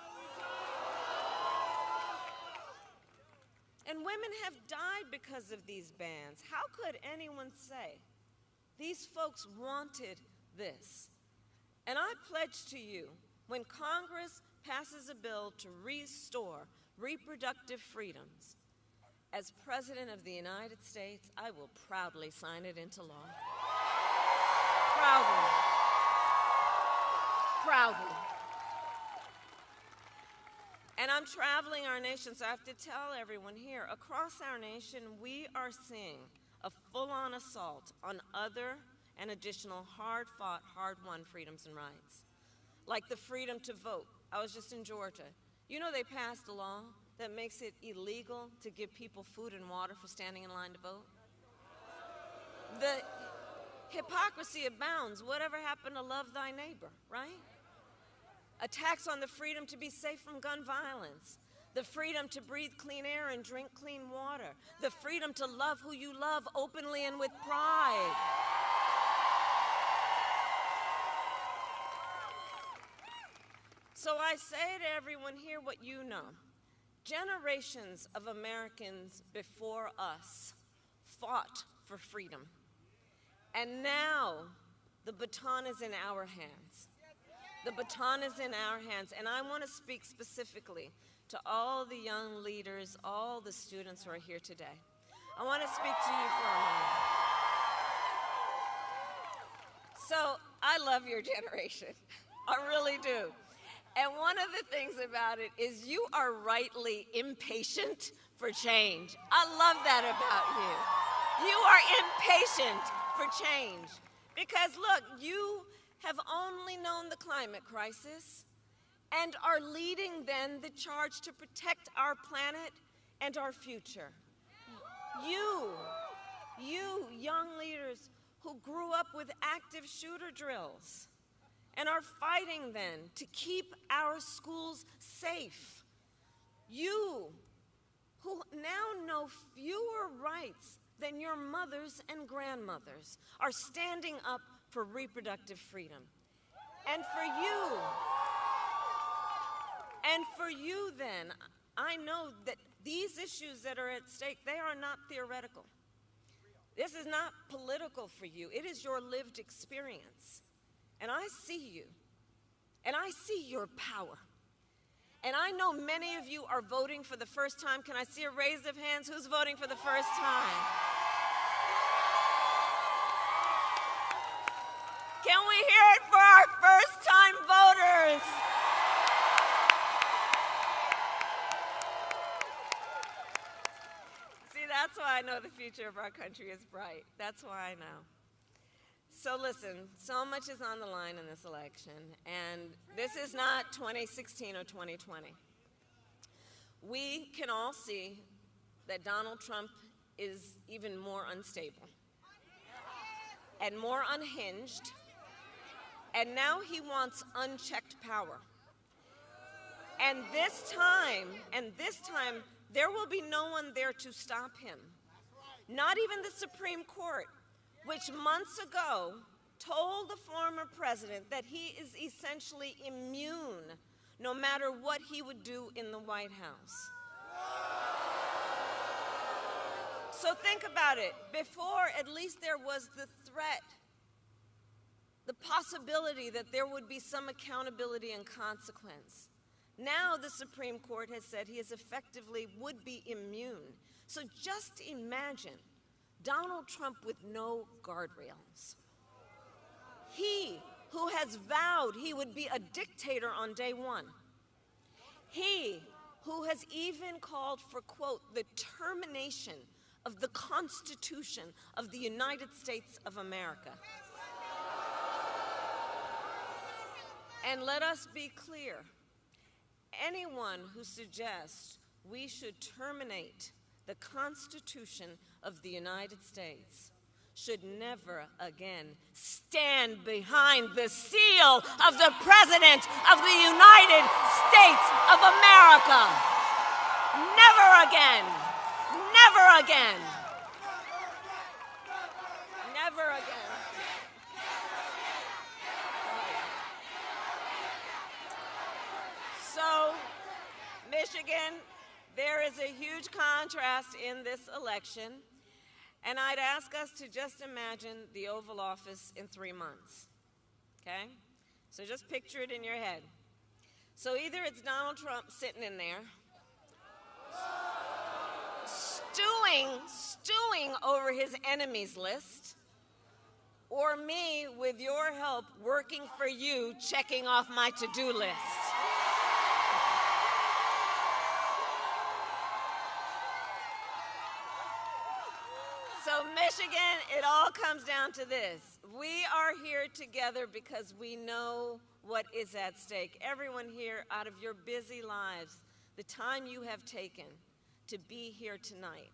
And women have died because of these bans. How could anyone say these folks wanted this? And I pledge to you, when Congress passes a bill to restore reproductive freedoms, as President of the United States, I will proudly sign it into law. Proudly. Proudly. And I'm traveling our nation, so I have to tell everyone here, across our nation, we are seeing a full-on assault on other and additional hard-fought, hard-won freedoms and rights, like the freedom to vote. I was just in Georgia. You know they passed a law that makes it illegal to give people food and water for standing in line to vote? The hypocrisy abounds. Whatever happened to love thy neighbor, right? Attacks on the freedom to be safe from gun violence, the freedom to breathe clean air and drink clean water, the freedom to love who you love openly and with pride. So I say to everyone here what you know. Generations of Americans before us fought for freedom. And now the baton is in our hands. The baton is in our hands. And I want to speak specifically to all the young leaders, all the students who are here today. I want to speak to you for a moment. So I love your generation. I really do. And one of the things about it is you are rightly impatient for change. I love that about you. You are impatient for change. Because look, you have only known the climate crisis and are leading then the charge to protect our planet and our future. You young leaders who grew up with active shooter drills and are fighting then to keep our schools safe. You, who now know fewer rights than your mothers and grandmothers, are standing up for reproductive freedom. And for you then, I know that these issues that are at stake, they are not theoretical. This is not political for you. It is your lived experience. And I see you, and I see your power. And I know many of you are voting for the first time. Can I see a raise of hands? Who's voting for the first time? Can we hear it for our first-time voters? See, that's why I know the future of our country is bright. That's why I know. So listen, so much is on the line in this election, and this is not 2016 or 2020. We can all see that Donald Trump is even more unstable. and more unhinged, and now he wants unchecked power. And this time, there will be no one there to stop him. Not even the Supreme Court, which months ago told the former president that he is essentially immune no matter what he would do in the White House. So think about it. Before, at least there was the threat, the possibility that there would be some accountability and consequence. Now the Supreme Court has said he is effectively would be immune. So just imagine Donald Trump with no guardrails. He who has vowed he would be a dictator on day one. He who has even called for, quote, the termination of the Constitution of the United States of America. And let us be clear, anyone who suggests we should terminate the Constitution of the United States should never again stand behind the seal of the President of the United States of America. Never again. Never again. Never again. So, Michigan, there is a huge contrast in this election, and I'd ask us to just imagine the Oval Office in 3 months, okay? So just picture it in your head. So either it's Donald Trump sitting in there, stewing over his enemies list, or me, with your help, working for you, checking off my to-do list. So Michigan, it all comes down to this. We are here together because we know what is at stake. Everyone here, out of your busy lives, the time you have taken to be here tonight,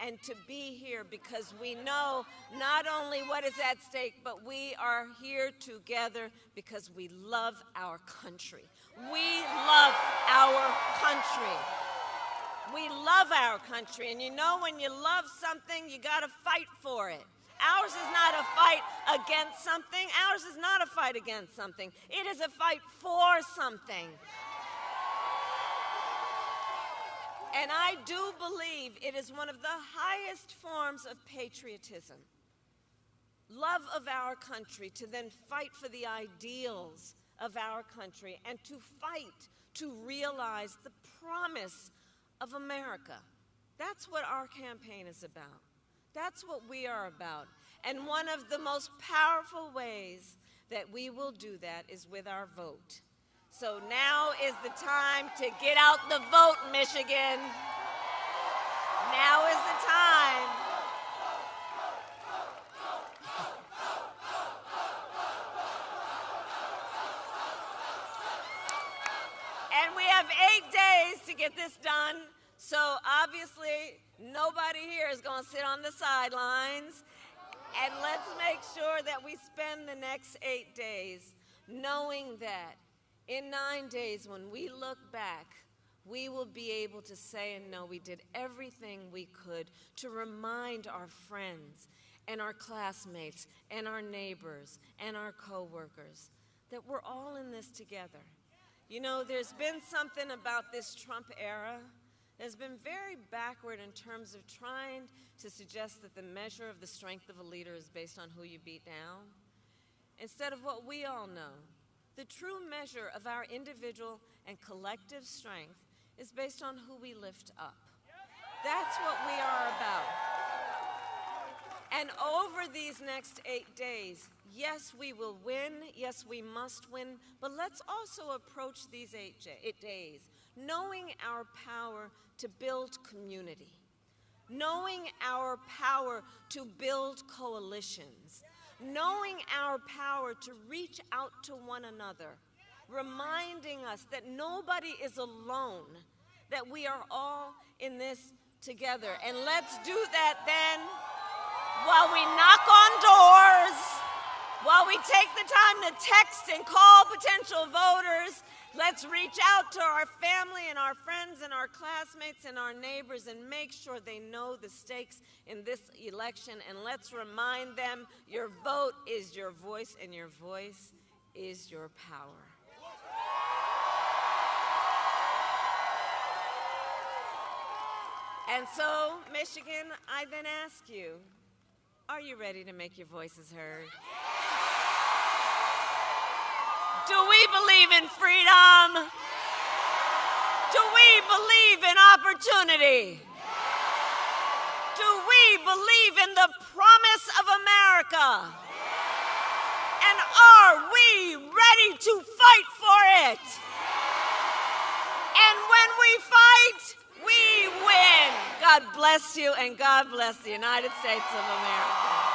and to be here because we know not only what is at stake, but we are here together because we love our country. We love our country. We love our country, and you know when you love something, you gotta fight for it. Ours is not a fight against something. Ours is not a fight against something. It is a fight for something. And I do believe it is one of the highest forms of patriotism, love of our country, to then fight for the ideals of our country and to fight to realize the promise of America. That's what our campaign is about. That's what we are about. And one of the most powerful ways that we will do that is with our vote. So now is the time to get out the vote, Michigan. Now is the time. And we have 8 days to get this done. So obviously, nobody here is going to sit on the sidelines. And let's make sure that we spend the next 8 days knowing that in 9 days, when we look back, we will be able to say and know we did everything we could to remind our friends and our classmates and our neighbors and our coworkers that we're all in this together. You know, there's been something about this Trump era that's been very backward in terms of trying to suggest that the measure of the strength of a leader is based on who you beat down, instead of what we all know. The true measure of our individual and collective strength is based on who we lift up. That's what we are about. And over these next 8 days, yes, we will win, yes, we must win, but let's also approach these 8 days knowing our power to build community, knowing our power to build coalitions, knowing our power to reach out to one another, reminding us that nobody is alone, that we are all in this together. And let's do that then while we knock on doors, while we take the time to text and call potential voters, let's reach out to our family and our friends and our classmates and our neighbors and make sure they know the stakes in this election. And let's remind them your vote is your voice and your voice is your power. And so, Michigan, I then ask you, are you ready to make your voices heard? Do we believe in freedom? Do we believe in opportunity? Do we believe in the promise of America? And are we ready to fight for it? And when we fight, we win. God bless you, and God bless the United States of America.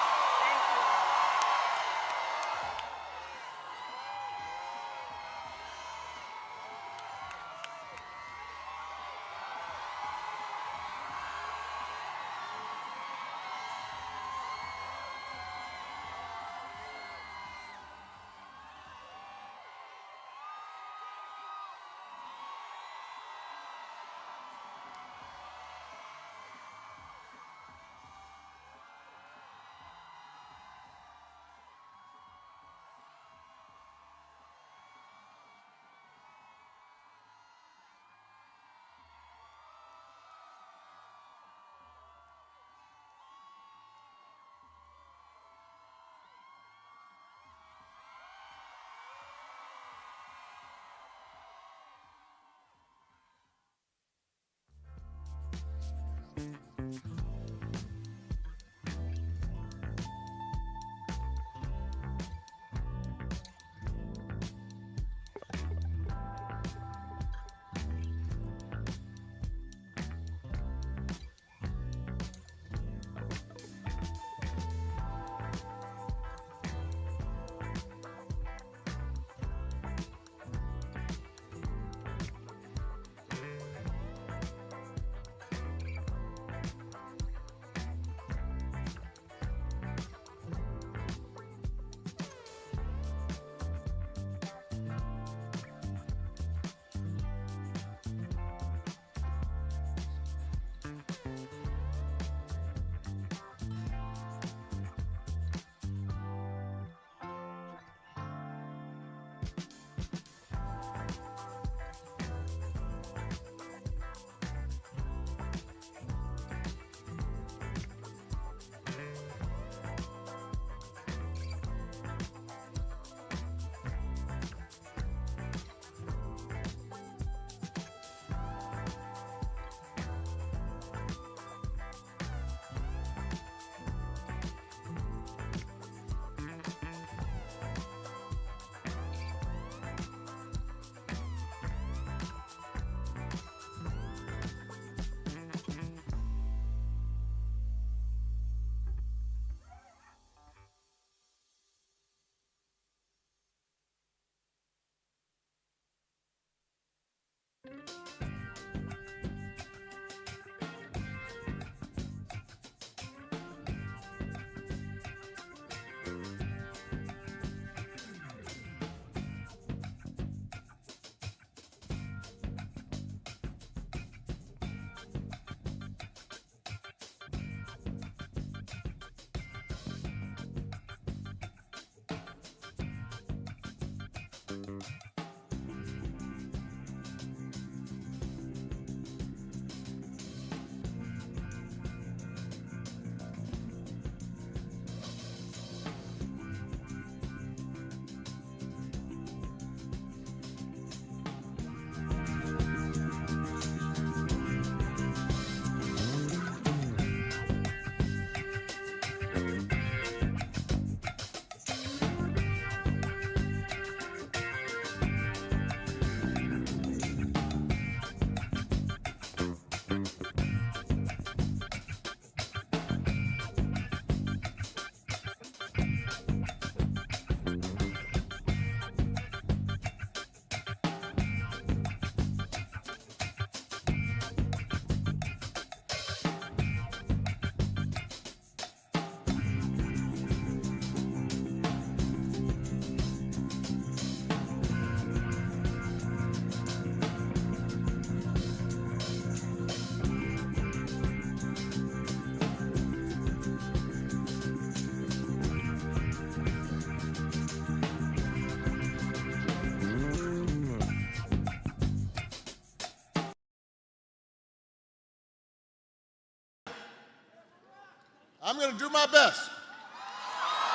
I'm going to do my best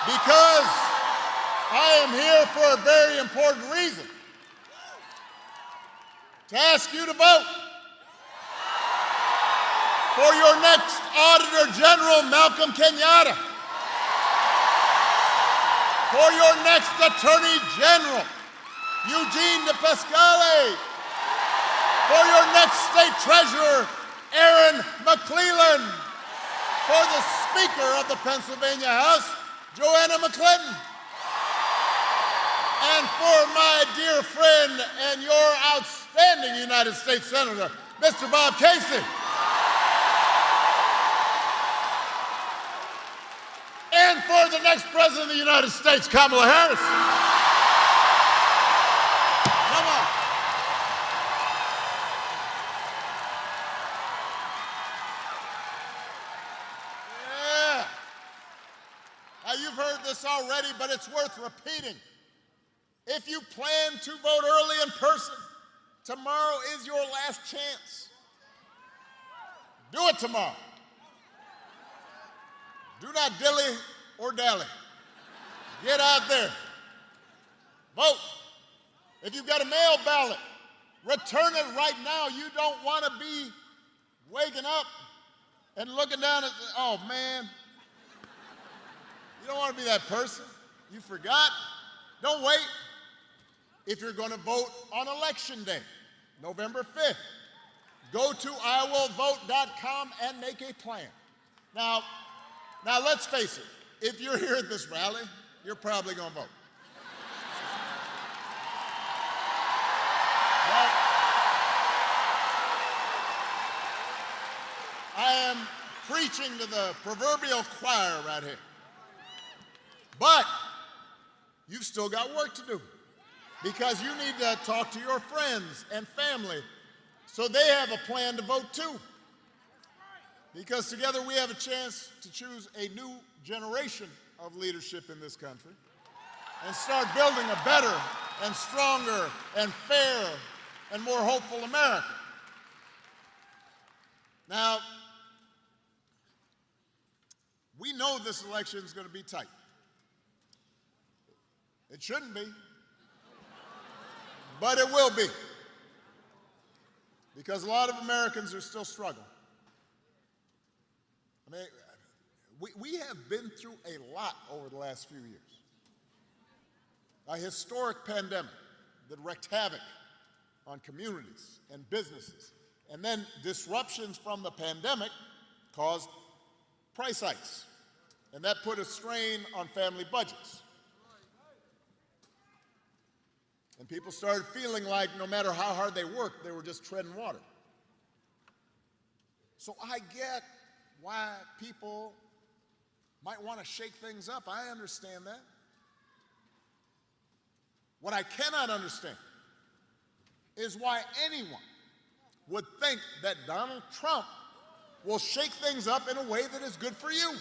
because I am here for a very important reason. To ask you to vote for your next Auditor General, Malcolm Kenyatta, for your next Attorney General, Eugene DePascale, for your next State Treasurer, Aaron McClellan, for the Speaker of the Pennsylvania House, Joanna McClinton, and for my dear friend and your outstanding United States Senator, Mr. Bob Casey. And for the next President of the United States, Kamala Harris. Come on. Yeah. Now you've heard this already, but it's worth repeating. If you plan to vote early in person, tomorrow is your last chance. Do it tomorrow. Do not dilly or dally. Get out there. Vote. If you've got a mail ballot, return it right now. You don't want to be waking up and looking down and saying, oh man, you don't want to be that person. You forgot. Don't wait. If you're going to vote on Election Day, November 5th, go to iwillvote.com and make a plan. Now let's face it, if you're here at this rally, you're probably going to vote. But I am preaching to the proverbial choir right here. But you've still got work to do, because you need to talk to your friends and family so they have a plan to vote too. Because together we have a chance to choose a new generation of leadership in this country and start building a better and stronger and fairer and more hopeful America. Now, we know this election is going to be tight. It shouldn't be, but it will be, because a lot of Americans are still struggling. I mean, we have been through a lot over the last few years. A historic pandemic that wreaked havoc on communities and businesses. And then disruptions from the pandemic caused price hikes. And that put a strain on family budgets. And people started feeling like no matter how hard they worked, they were just treading water. So I get why people might want to shake things up. I understand that. What I cannot understand is why anyone would think that Donald Trump will shake things up in a way that is good for you.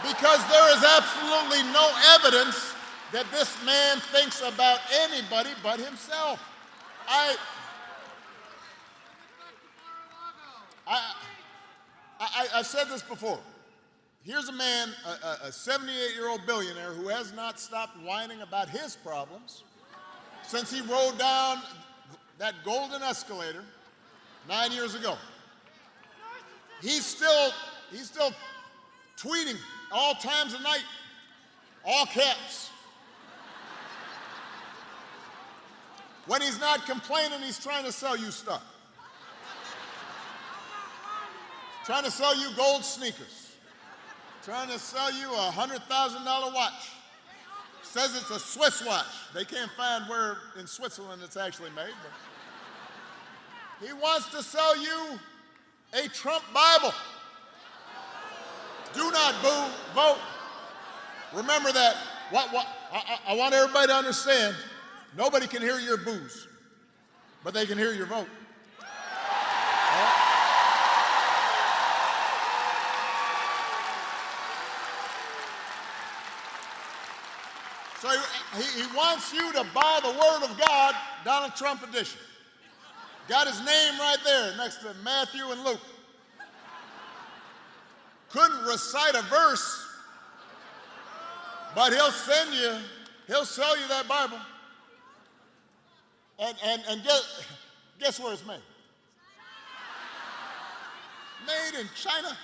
Because there is absolutely no evidence that this man thinks about anybody but himself. I've said this before. Here's a man, a 78-year-old billionaire who has not stopped whining about his problems since he rode down that golden escalator 9 years ago. He's still tweeting all times of night, all caps. When he's not complaining, he's trying to sell you stuff. Trying to sell you gold sneakers. Trying to sell you a $100,000 watch. Says it's a Swiss watch. They can't find where in Switzerland it's actually made. But he wants to sell you a Trump Bible. Do not boo, vote. Remember that. I want everybody to understand, nobody can hear your boos, but they can hear your vote. So he wants you to buy the Word of God, Donald Trump edition. Got his name right there next to Matthew and Luke. couldn't recite a verse, but he'll sell you that Bible. And guess where it's made? Made in China.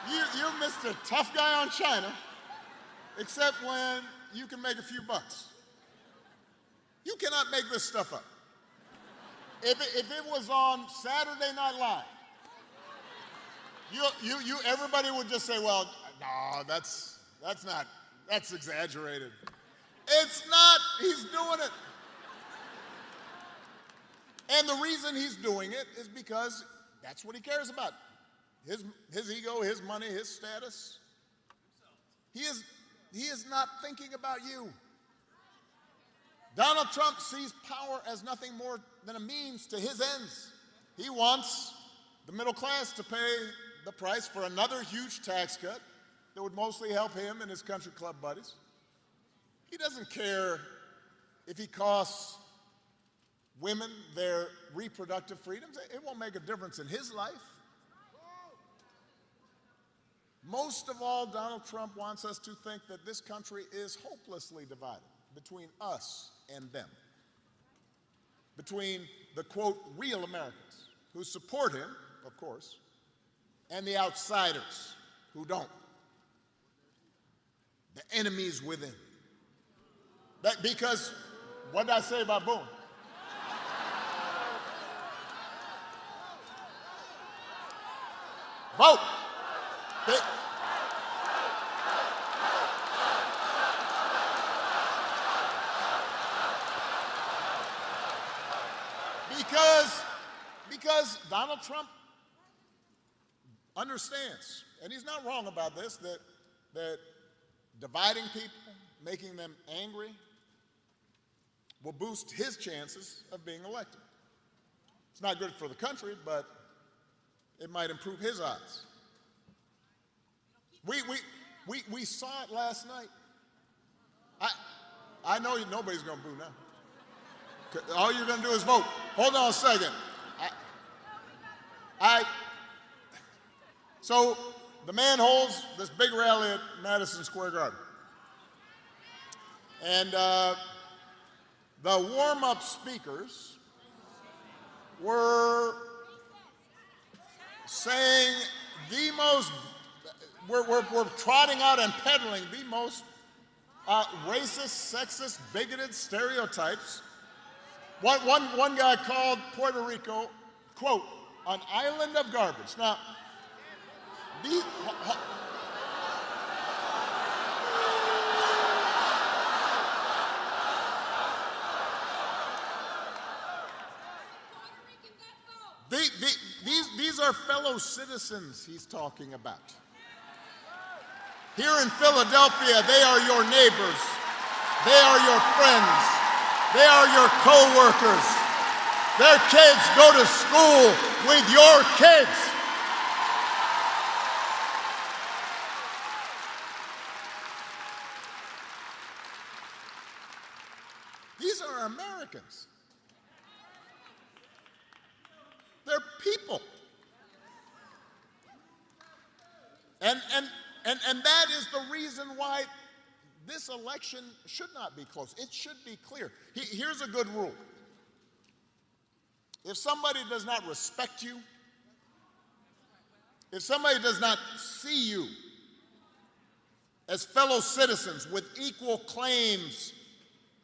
You Mr. Tough Guy on China, except when you can make a few bucks. You cannot make this stuff up. If it was on Saturday Night Live, everybody would just say, well, no, that's exaggerated. It's not. He's doing it. And the reason he's doing it is because that's what he cares about. His ego, his money, his status. He is not thinking about you. Donald Trump sees power as nothing more than a means to his ends. He wants the middle class to pay the price for another huge tax cut that would mostly help him and his country club buddies. He doesn't care if he costs women their reproductive freedoms. It won't make a difference in his life. Most of all, Donald Trump wants us to think that this country is hopelessly divided between us and them, between the, quote, real Americans who support him, of course, and the outsiders who don't, the enemies within. Because, what did I say about Boone? Vote. Because Donald Trump understands, and he's not wrong about this, that dividing people, making them angry, will boost his chances of being elected. It's not good for the country, but it might improve his odds. We saw it last night. I know nobody's going to boo now. All you're going to do is vote. Hold on a second. So the man holds this big rally at Madison Square Garden. And the warm-up speakers were saying we're trotting out and peddling the most racist, sexist, bigoted stereotypes. One guy called Puerto Rico, quote, an island of garbage. Now, these are fellow citizens he's talking about. Here in Philadelphia, they are your neighbors. They are your friends. They are your co-workers. Their kids go to school with your kids. These are Americans. They're people. And that is the reason why this election should not be close. It should be clear. Here's a good rule. If somebody does not respect you, if somebody does not see you as fellow citizens with equal claims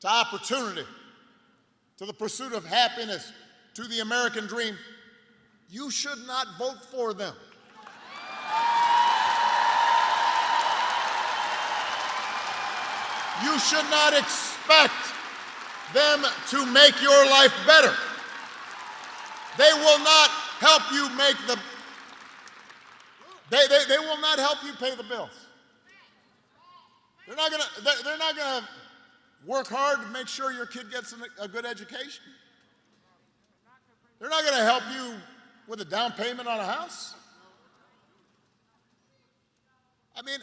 to opportunity, to the pursuit of happiness, to the American dream, you should not vote for them. You should not expect them to make your life better. They will not help you make they will not help you pay the bills. They're not gonna work hard to make sure your kid gets a good education. They're not gonna help you with a down payment on a house. I mean,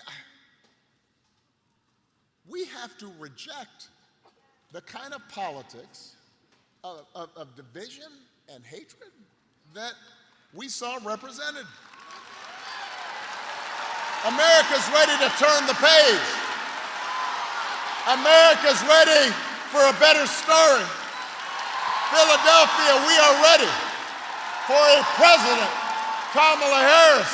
we have to reject the kind of politics of division and hatred that we saw represented. America's ready to turn the page. America's ready for a better story. Philadelphia, we are ready for a president, Kamala Harris.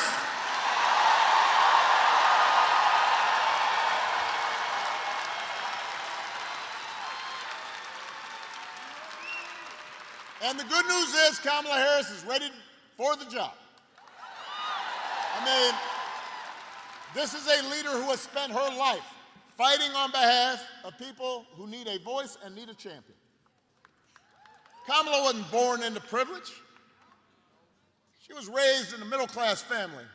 And the good news is Kamala Harris is ready for the job. I mean, this is a leader who has spent her life fighting on behalf of people who need a voice and need a champion. Kamala wasn't born into privilege. She was raised in a middle-class family.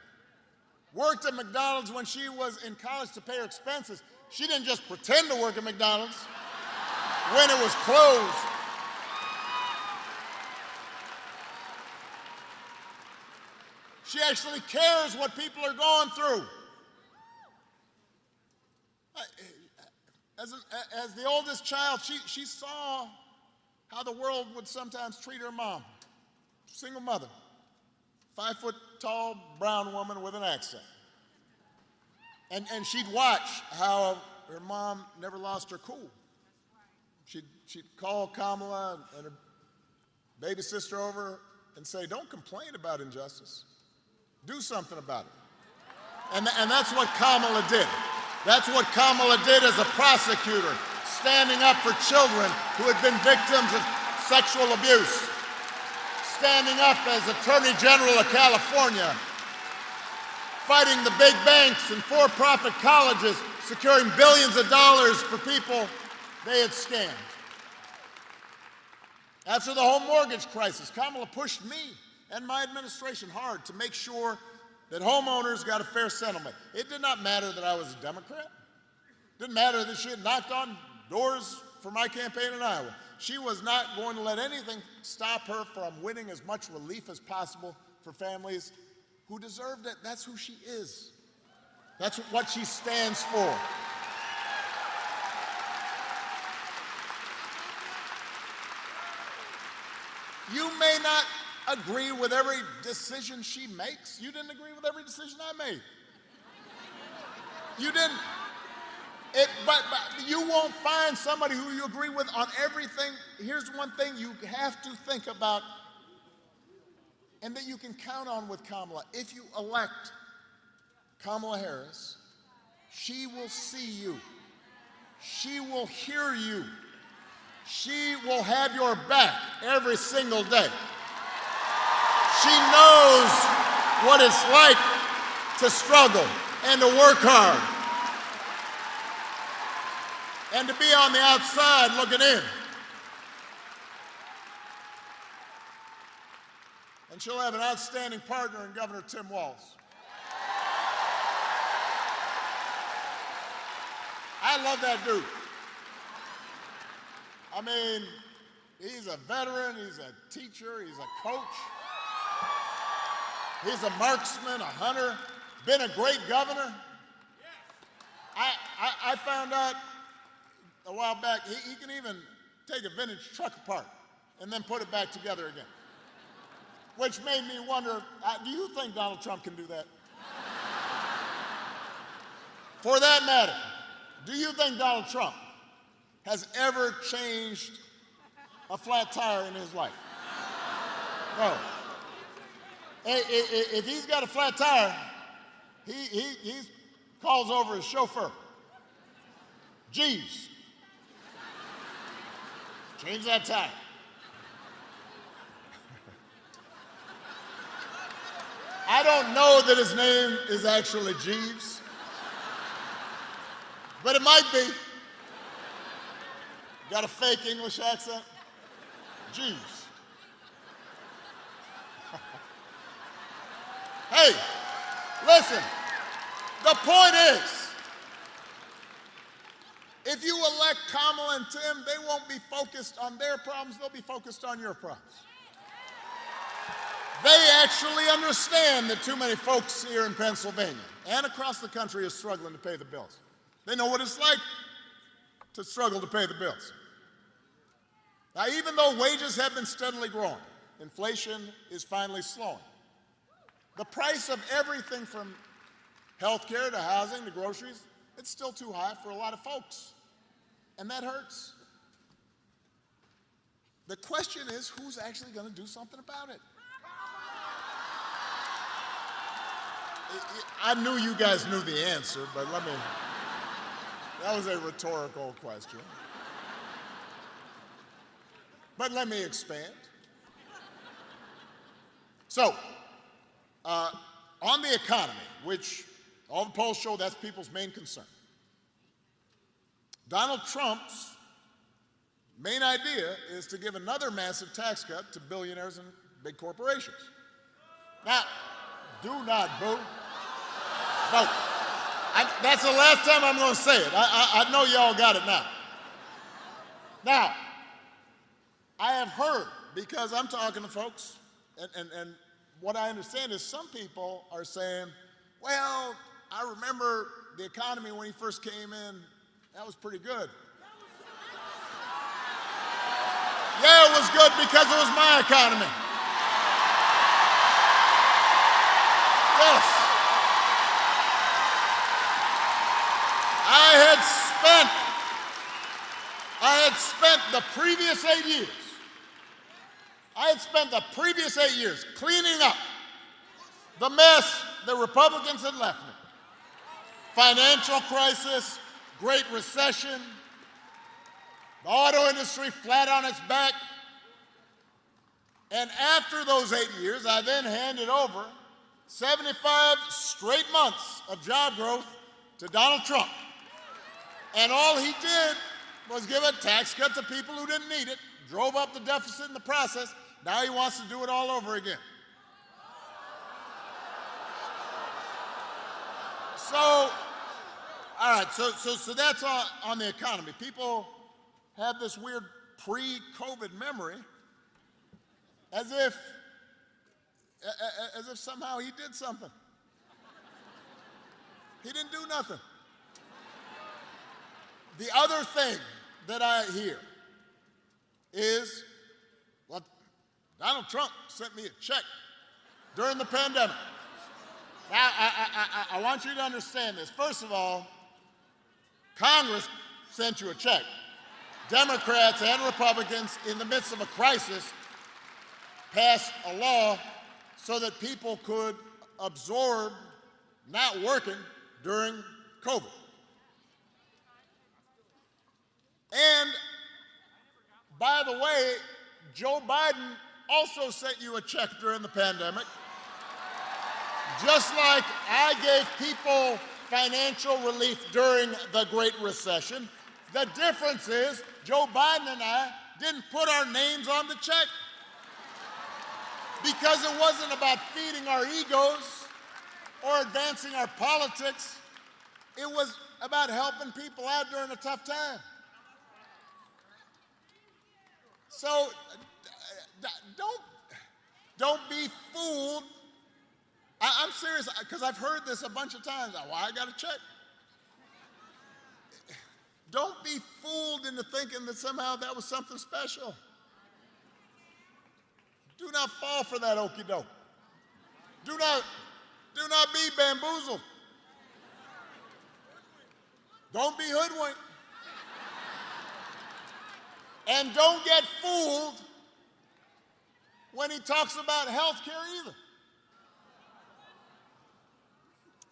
Worked at McDonald's when she was in college to pay her expenses. She didn't just pretend to work at McDonald's when it was closed. She actually cares what people are going through. As the oldest child, she saw how the world would sometimes treat her mom. Single mother, 5-foot-tall brown woman with an accent. And she'd watch how her mom never lost her cool. She'd call Kamala and her baby sister over and say, "Don't complain about injustice. Do something about it." And that's what Kamala did. That's what Kamala did as a prosecutor, standing up for children who had been victims of sexual abuse, standing up as Attorney General of California, fighting the big banks and for-profit colleges, securing billions of dollars for people they had scammed. After the home mortgage crisis, Kamala pushed me and my administration hard to make sure that homeowners got a fair settlement. It did not matter that I was a Democrat. It didn't matter that she had knocked on doors for my campaign in Iowa. She was not going to let anything stop her from winning as much relief as possible for families who deserved it. That's who she is. That's what she stands for. You may not agree with every decision she makes. You didn't agree with every decision I made. You didn't. But you won't find somebody who you agree with on everything. Here's one thing you have to think about and that you can count on with Kamala. If you elect Kamala Harris, she will see you. She will hear you. She will have your back every single day. She knows what it's like to struggle and to work hard and to be on the outside looking in. And she'll have an outstanding partner in Governor Tim Walz. I love that dude. I mean, he's a veteran, he's a teacher, he's a coach. He's a marksman, a hunter, been a great governor. I found out a while back, he can even take a vintage truck apart and then put it back together again. Which made me wonder, do you think Donald Trump can do that? For that matter, do you think Donald Trump has ever changed a flat tire in his life? No. If he's got a flat tire, he calls over his chauffeur. Jeeves, change that tire. I don't know that his name is actually Jeeves, but it might be. Got a fake English accent? Jeeves. Hey, listen, the point is, if you elect Kamala and Tim, they won't be focused on their problems, they'll be focused on your problems. They actually understand that too many folks here in Pennsylvania and across the country are struggling to pay the bills. They know what it's like to struggle to pay the bills. Now, even though wages have been steadily growing, inflation is finally slowing. The price of everything from health care to housing to groceries, it's still too high for a lot of folks. And that hurts. The question is, who's actually going to do something about it? I knew you guys knew the answer, but that was a rhetorical question. But let me expand. So, on the economy, which all the polls show that's people's main concern, Donald Trump's main idea is to give another massive tax cut to billionaires and big corporations. Now, do not boo. Vote. That's the last time I'm going to say it. I know y'all got it now. Now, I have heard, because I'm talking to folks, and what I understand is some people are saying, well, I remember the economy when he first came in, that was pretty good. Yeah, it was good because it was my economy. Yes. I had spent the previous 8 years. I had spent the previous 8 years cleaning up the mess the Republicans had left me. Financial crisis, Great Recession, the auto industry flat on its back. And after those 8 years, I then handed over 75 straight months of job growth to Donald Trump. And all he did was give a tax cut to people who didn't need it, drove up the deficit in the process. Now he wants to do it all over again. So, all right, so that's on the economy. People have this weird pre-COVID memory as if somehow he did something. He didn't do nothing. The other thing that I hear is, well, Donald Trump sent me a check during the pandemic. Now, I want you to understand this. First of all, Congress sent you a check. Democrats and Republicans, in the midst of a crisis, passed a law so that people could absorb not working during COVID. And, by the way, Joe Biden also sent you a check during the pandemic. Just like I gave people financial relief during the Great Recession, the difference is Joe Biden and I didn't put our names on the check because it wasn't about feeding our egos or advancing our politics. It was about helping people out during a tough time. So don't be fooled. I'm serious, because I've heard this a bunch of times. Well, I got a check. Don't be fooled into thinking that somehow that was something special. Do not fall for that okie doke. Do not be bamboozled. Don't be hoodwinked. And don't get fooled when he talks about health care either.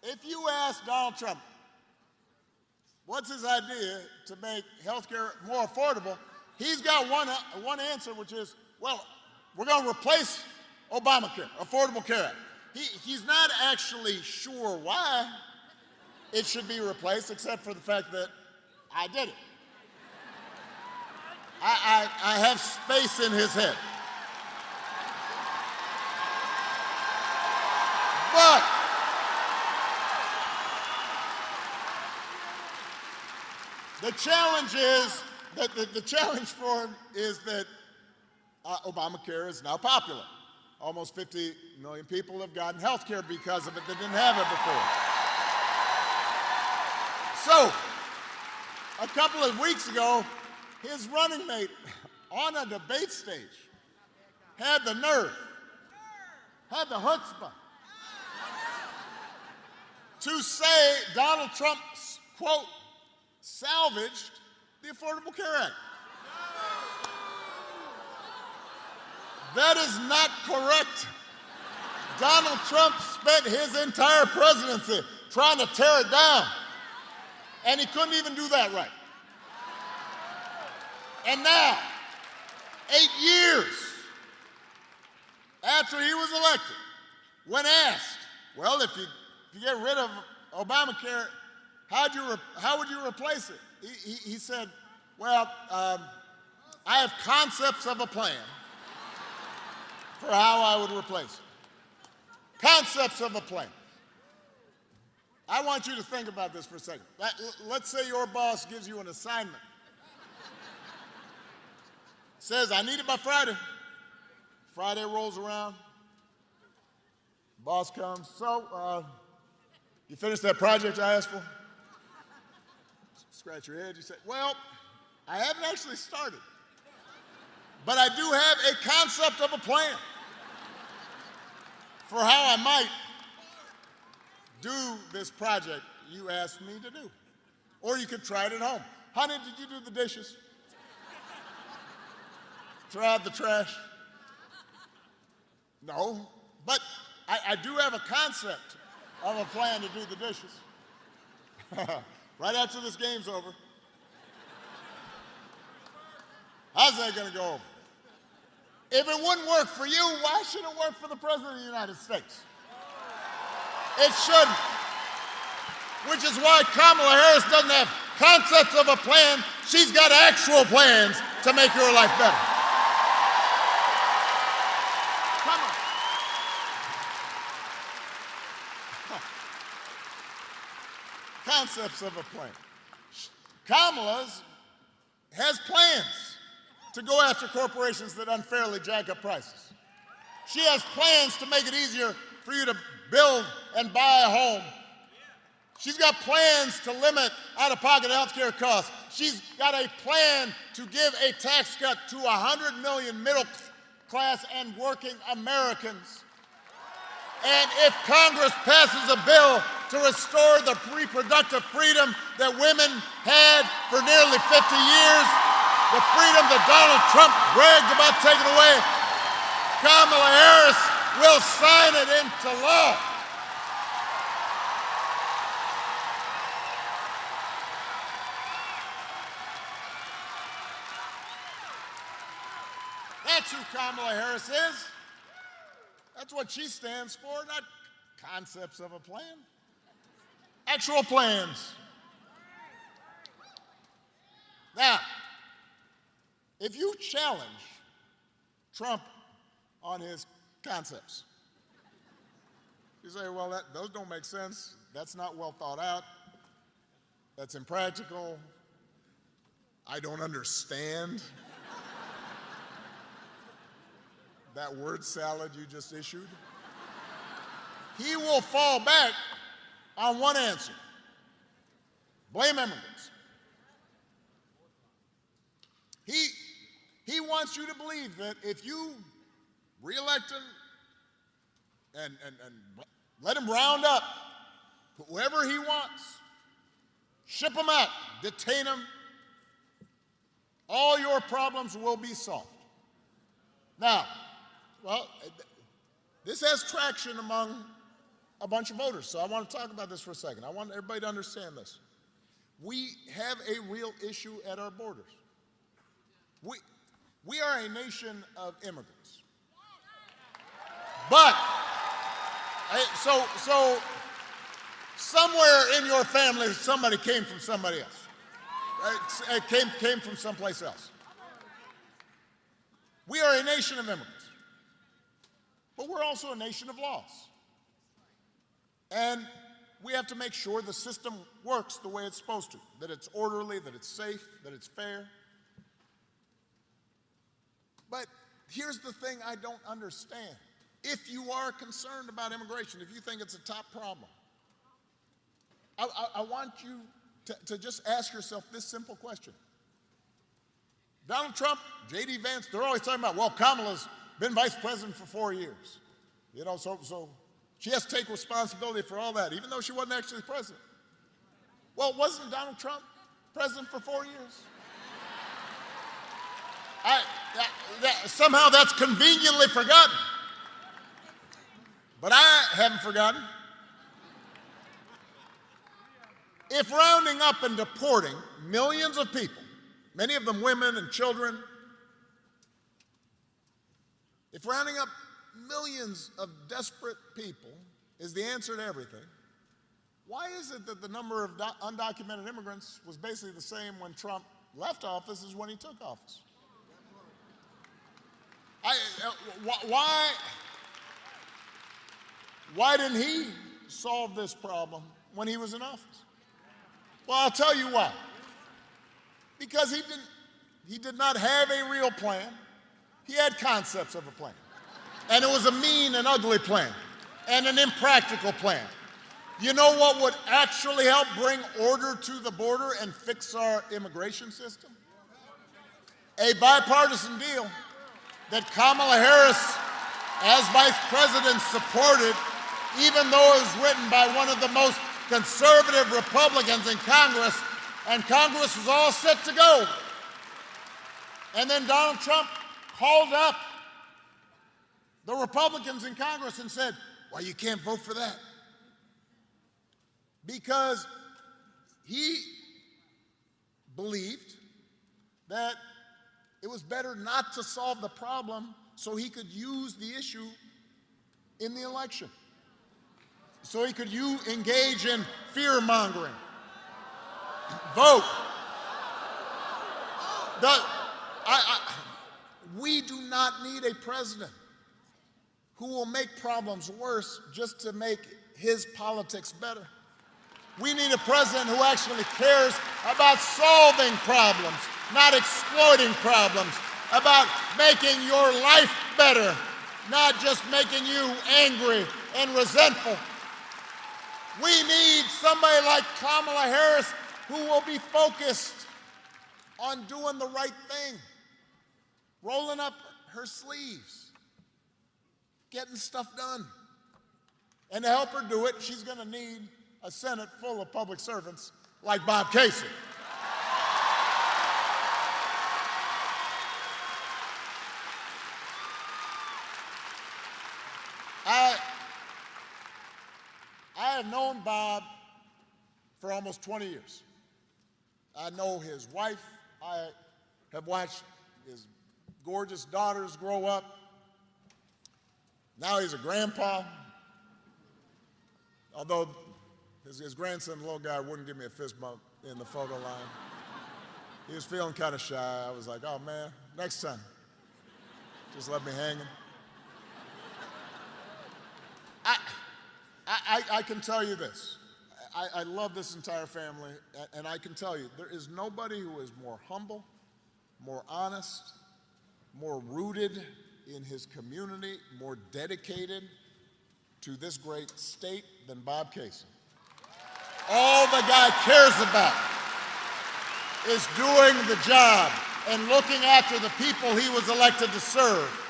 If you ask Donald Trump, what's his idea to make health care more affordable, he's got one answer, which is, well, we're going to replace Obamacare, Affordable Care Act. He's not actually sure why it should be replaced, except for the fact that I did it. I have space in his head. But the challenge is that the challenge for him is that Obamacare is now popular. Almost 50 million people have gotten health care because of it that didn't have it before. So, a couple of weeks ago, his running mate on a debate stage had the nerve, had the chutzpah to say Donald Trump, quote, salvaged the Affordable Care Act. That is not correct. Donald Trump spent his entire presidency trying to tear it down, and he couldn't even do that right. And now, 8 years after he was elected, when asked, well, if you get rid of Obamacare, how would you replace it? He said, well, I have concepts of a plan for how I would replace it. Concepts of a plan. I want you to think about this for a second. Let's say your boss gives you an assignment. Says, I need it by Friday. Friday rolls around. Boss comes. So, you finished that project I asked for? Scratch your head. You say, well, I haven't actually started. But I do have a concept of a plan for how I might do this project you asked me to do. Or you could try it at home. Honey, did you do the dishes? Throw out the trash? No, but I do have a concept of a plan to do the dishes. Right after this game's over. How's that going to go over? If it wouldn't work for you, why should it work for the President of the United States? It shouldn't. Which is why Kamala Harris doesn't have concepts of a plan. She's got actual plans to make your life better. Come on. Concepts of a plan. Kamala has plans to go after corporations that unfairly jack up prices. She has plans to make it easier for you to build and buy a home. She's got plans to limit out-of-pocket health care costs. She's got a plan to give a tax cut to 100 million middle-class and working Americans. And if Congress passes a bill to restore the reproductive freedom that women had for nearly 50 years, the freedom that Donald Trump bragged about taking away, Kamala Harris will sign it into law. That's who Kamala Harris is. That's what she stands for, not concepts of a plan. Actual plans. Now, if you challenge Trump on his concepts, you say, well, those don't make sense. That's not well thought out. That's impractical. I don't understand that word salad you just issued. He will fall back on one answer. Blame immigrants. He wants you to believe that if you reelect him and let him round up whoever he wants, ship him out, detain him, all your problems will be solved. Now, well, this has traction among a bunch of voters, so I want to talk about this for a second. I want everybody to understand this. We have a real issue at our borders. We are a nation of immigrants. But, so somewhere in your family, somebody came from somebody else. It came from someplace else. We are a nation of immigrants. But we're also a nation of laws. And we have to make sure the system works the way it's supposed to, that it's orderly, that it's safe, that it's fair. But here's the thing I don't understand. If you are concerned about immigration, if you think it's a top problem, I want you to just ask yourself this simple question. Donald Trump, J.D. Vance, they're always talking about, well, Kamala's been vice president for 4 years. You know, so She has to take responsibility for all that, even though she wasn't actually president. Well, wasn't Donald Trump president for 4 years? Somehow that's conveniently forgotten. But I haven't forgotten. If rounding up and deporting millions of people, many of them women and children, if rounding up millions of desperate people is the answer to everything, why is it that the number of undocumented immigrants was basically the same when Trump left office as when he took office? Why didn't he solve this problem when he was in office? Well, I'll tell you why. Because he did not have a real plan. He had concepts of a plan. And it was a mean and ugly plan and an impractical plan. You know what would actually help bring order to the border and fix our immigration system? A bipartisan deal that Kamala Harris, as vice president, supported, even though it was written by one of the most conservative Republicans in Congress, and Congress was all set to go. And then Donald Trump called up the Republicans in Congress and said, "Well, you can't vote for that." Because he believed that it was better not to solve the problem so he could use the issue in the election. So he could engage in fear-mongering. Vote. We do not need a president who will make problems worse just to make his politics better. We need a president who actually cares about solving problems, not exploiting problems, about making your life better, not just making you angry and resentful. We need somebody like Kamala Harris who will be focused on doing the right thing, rolling up her sleeves, getting stuff done. And to help her do it, she's going to need a Senate full of public servants like Bob Casey. I have known Bob for almost 20 years. I know his wife. I have watched his gorgeous daughters grow up. Now he's a grandpa. Although his grandson, the little guy, wouldn't give me a fist bump in the photo line. He was feeling kind of shy. I was like, "Oh man, next time, just let me hang him." I can tell you this. I love this entire family, and I can tell you, there is nobody who is more humble, more honest, more rooted in his community, more dedicated to this great state than Bob Casey. All the guy cares about is doing the job and looking after the people he was elected to serve.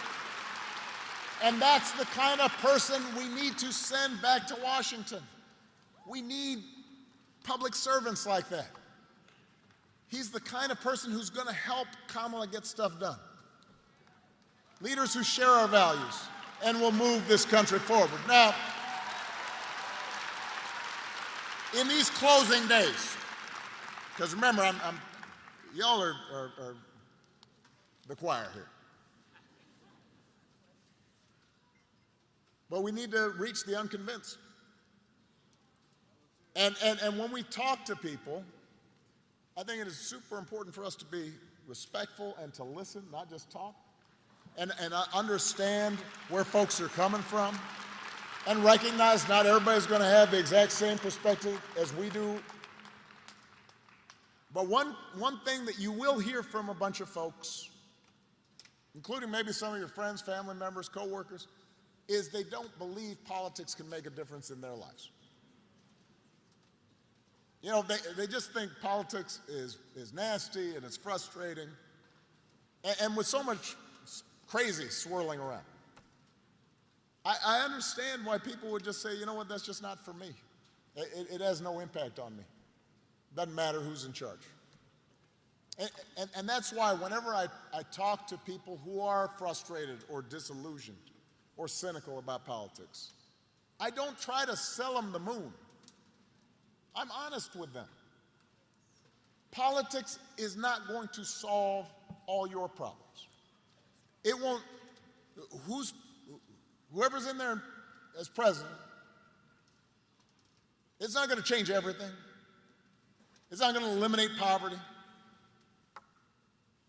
And that's the kind of person we need to send back to Washington. We need public servants like that. He's the kind of person who's going to help Kamala get stuff done. Leaders who share our values and will move this country forward. Now, in these closing days, because remember, y'all are the choir here. But we need to reach the unconvinced. And when we talk to people, I think it is super important for us to be respectful and to listen, not just talk, and understand where folks are coming from, and recognize not everybody's going to have the exact same perspective as we do. But one thing that you will hear from a bunch of folks, including maybe some of your friends, family members, coworkers, is they don't believe politics can make a difference in their lives. You know, they just think politics is nasty and it's frustrating, and with so much crazy swirling around. I understand why people would just say, you know what, that's just not for me. It has no impact on me. Doesn't matter who's in charge. And that's why whenever I talk to people who are frustrated or disillusioned or cynical about politics, I don't try to sell them the moon. I'm honest with them. Politics is not going to solve all your problems. It won't. Whoever's in there as president, it's not going to change everything. It's not going to eliminate poverty.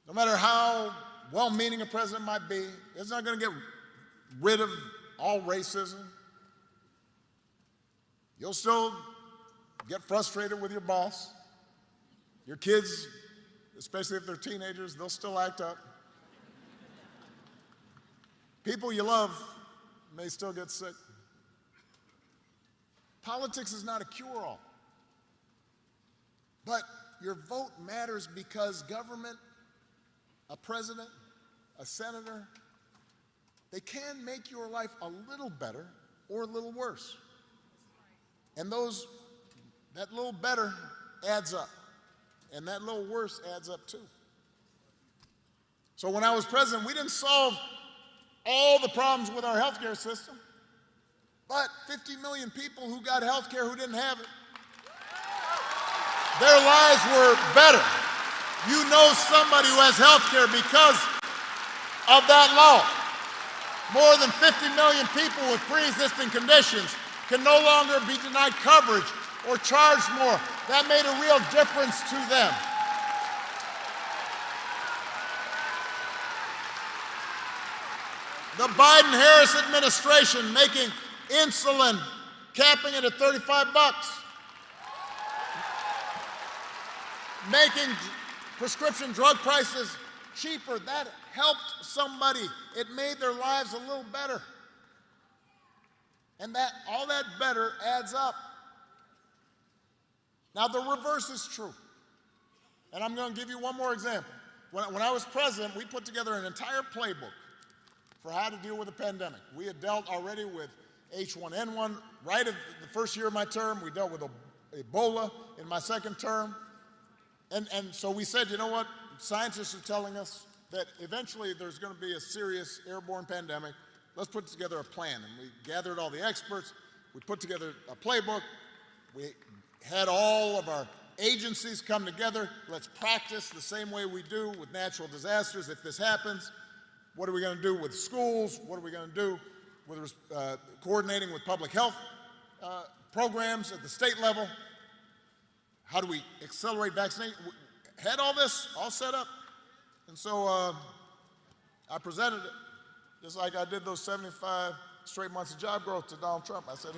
No matter how well-meaning a president might be, it's not going to get rid of all racism. You'll still get frustrated with your boss. Your kids, especially if they're teenagers, they'll still act up. People you love may still get sick. Politics is not a cure-all. But your vote matters because government, a president, a senator, they can make your life a little better or a little worse. And that little better adds up. And that little worse adds up too. So when I was president, we didn't solve all the problems with our healthcare system, but 50 million people who got healthcare who didn't have it, their lives were better. You know somebody who has healthcare because of that law. More than 50 million people with pre-existing conditions can no longer be denied coverage or charged more. That made a real difference to them. The Biden-Harris administration making insulin, capping it at $35, making prescription drug prices cheaper, that helped somebody. It made their lives a little better. And all that better adds up. Now, the reverse is true. And I'm going to give you one more example. When I was president, we put together an entire playbook for how to deal with a pandemic. We had dealt already with H1N1 right at the first year of my term. We dealt with Ebola in my second term. And so we said, you know what? Scientists are telling us that eventually there's going to be a serious airborne pandemic. Let's put together a plan. And we gathered all the experts. We put together a playbook. We had all of our agencies come together. Let's practice the same way we do with natural disasters. If this happens, what are we going to do with schools? What are we going to do with coordinating with public health programs at the state level? How do we accelerate vaccination? We had all this all set up. And so I presented it, just like I did those 75 straight months of job growth to Donald Trump. I said,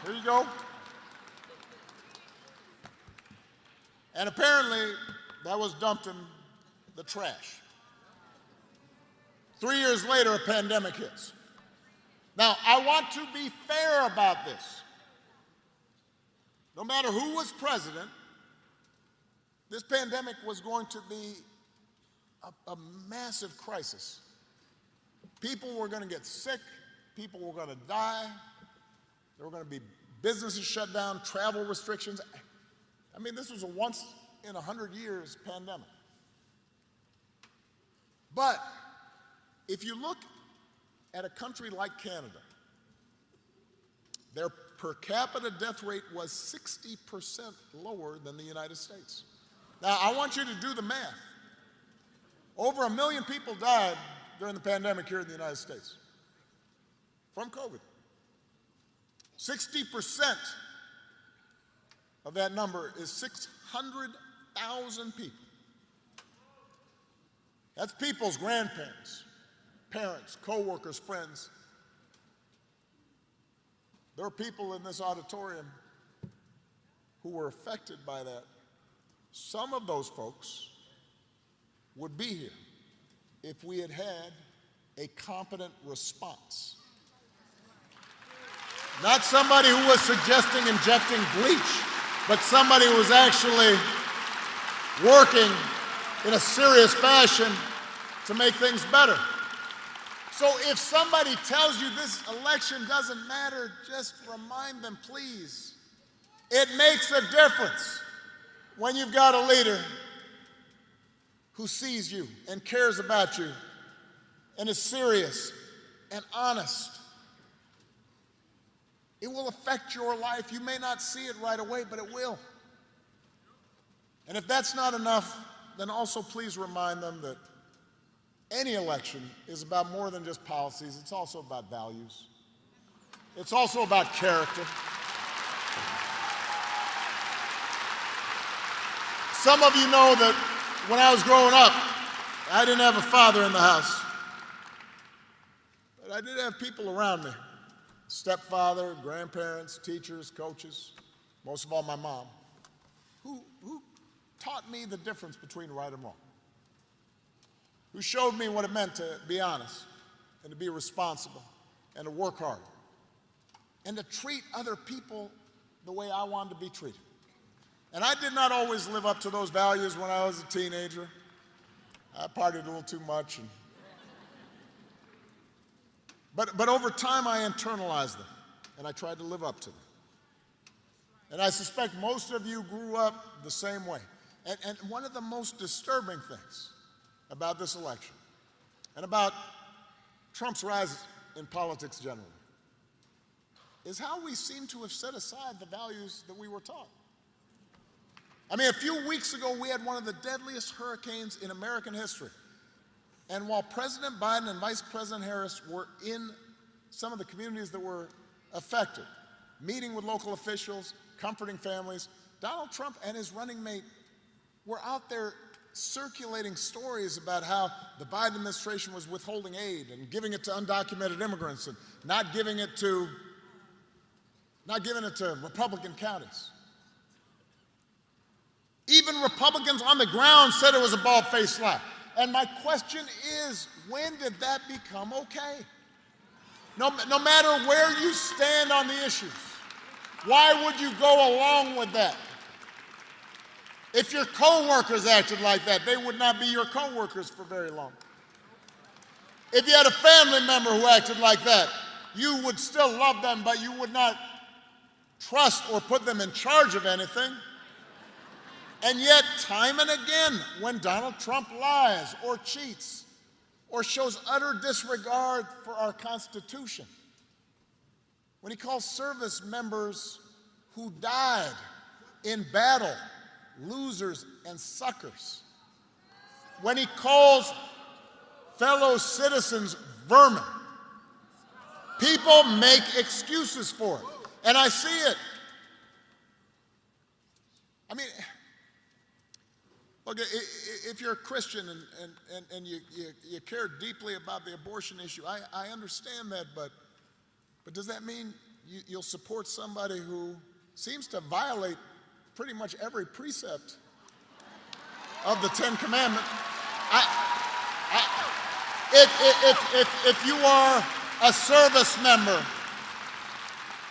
here you go. And apparently, that was dumped in the trash. 3 years later, a pandemic hits. Now, I want to be fair about this. No matter who was president, this pandemic was going to be a massive crisis. People were going to get sick. People were going to die. There were going to be businesses shut down, travel restrictions. I mean, this was a once in 100 years pandemic. But if you look at a country like Canada, their per capita death rate was 60% lower than the United States. Now, I want you to do the math. Over 1 million people died during the pandemic here in the United States from COVID. 60% of that number is 600,000 people. That's people's grandparents, parents, co-workers, friends. There are people in this auditorium who were affected by that. Some of those folks would be here if we had had a competent response. Not somebody who was suggesting injecting bleach, but somebody who was actually working in a serious fashion to make things better. So if somebody tells you this election doesn't matter, just remind them, please. It makes a difference when you've got a leader who sees you and cares about you and is serious and honest. It will affect your life. You may not see it right away, but it will. And if that's not enough, then also please remind them that any election is about more than just policies. It's also about values. It's also about character. Some of you know that when I was growing up, I didn't have a father in the house. But I did have people around me. Stepfather, grandparents, teachers, coaches, most of all my mom, who taught me the difference between right and wrong, who showed me what it meant to be honest and to be responsible and to work hard and to treat other people the way I wanted to be treated. And I did not always live up to those values when I was a teenager. I partied a little too much. But over time, I internalized them, and I tried to live up to them. And I suspect most of you grew up the same way. And one of the most disturbing things about this election and about Trump's rise in politics generally is how we seem to have set aside the values that we were taught. I mean, a few weeks ago, we had one of the deadliest hurricanes in American history. And while President Biden and Vice President Harris were in some of the communities that were affected, meeting with local officials, comforting families, Donald Trump and his running mate were out there circulating stories about how the Biden administration was withholding aid and giving it to undocumented immigrants and not giving it to Republican counties. Even Republicans on the ground said it was a bald-faced lie. And my question is, when did that become okay? No matter where you stand on the issues, why would you go along with that? If your co-workers acted like that, they would not be your co-workers for very long. If you had a family member who acted like that, you would still love them, but you would not trust or put them in charge of anything. And yet, time and again, when Donald Trump lies or cheats or shows utter disregard for our Constitution, when he calls service members who died in battle losers and suckers, when he calls fellow citizens vermin, people make excuses for it. And I see it. I mean, look, if you're a Christian and you care deeply about the abortion issue, I understand that, but does that mean you'll support somebody who seems to violate pretty much every precept of the Ten Commandments? If you are a service member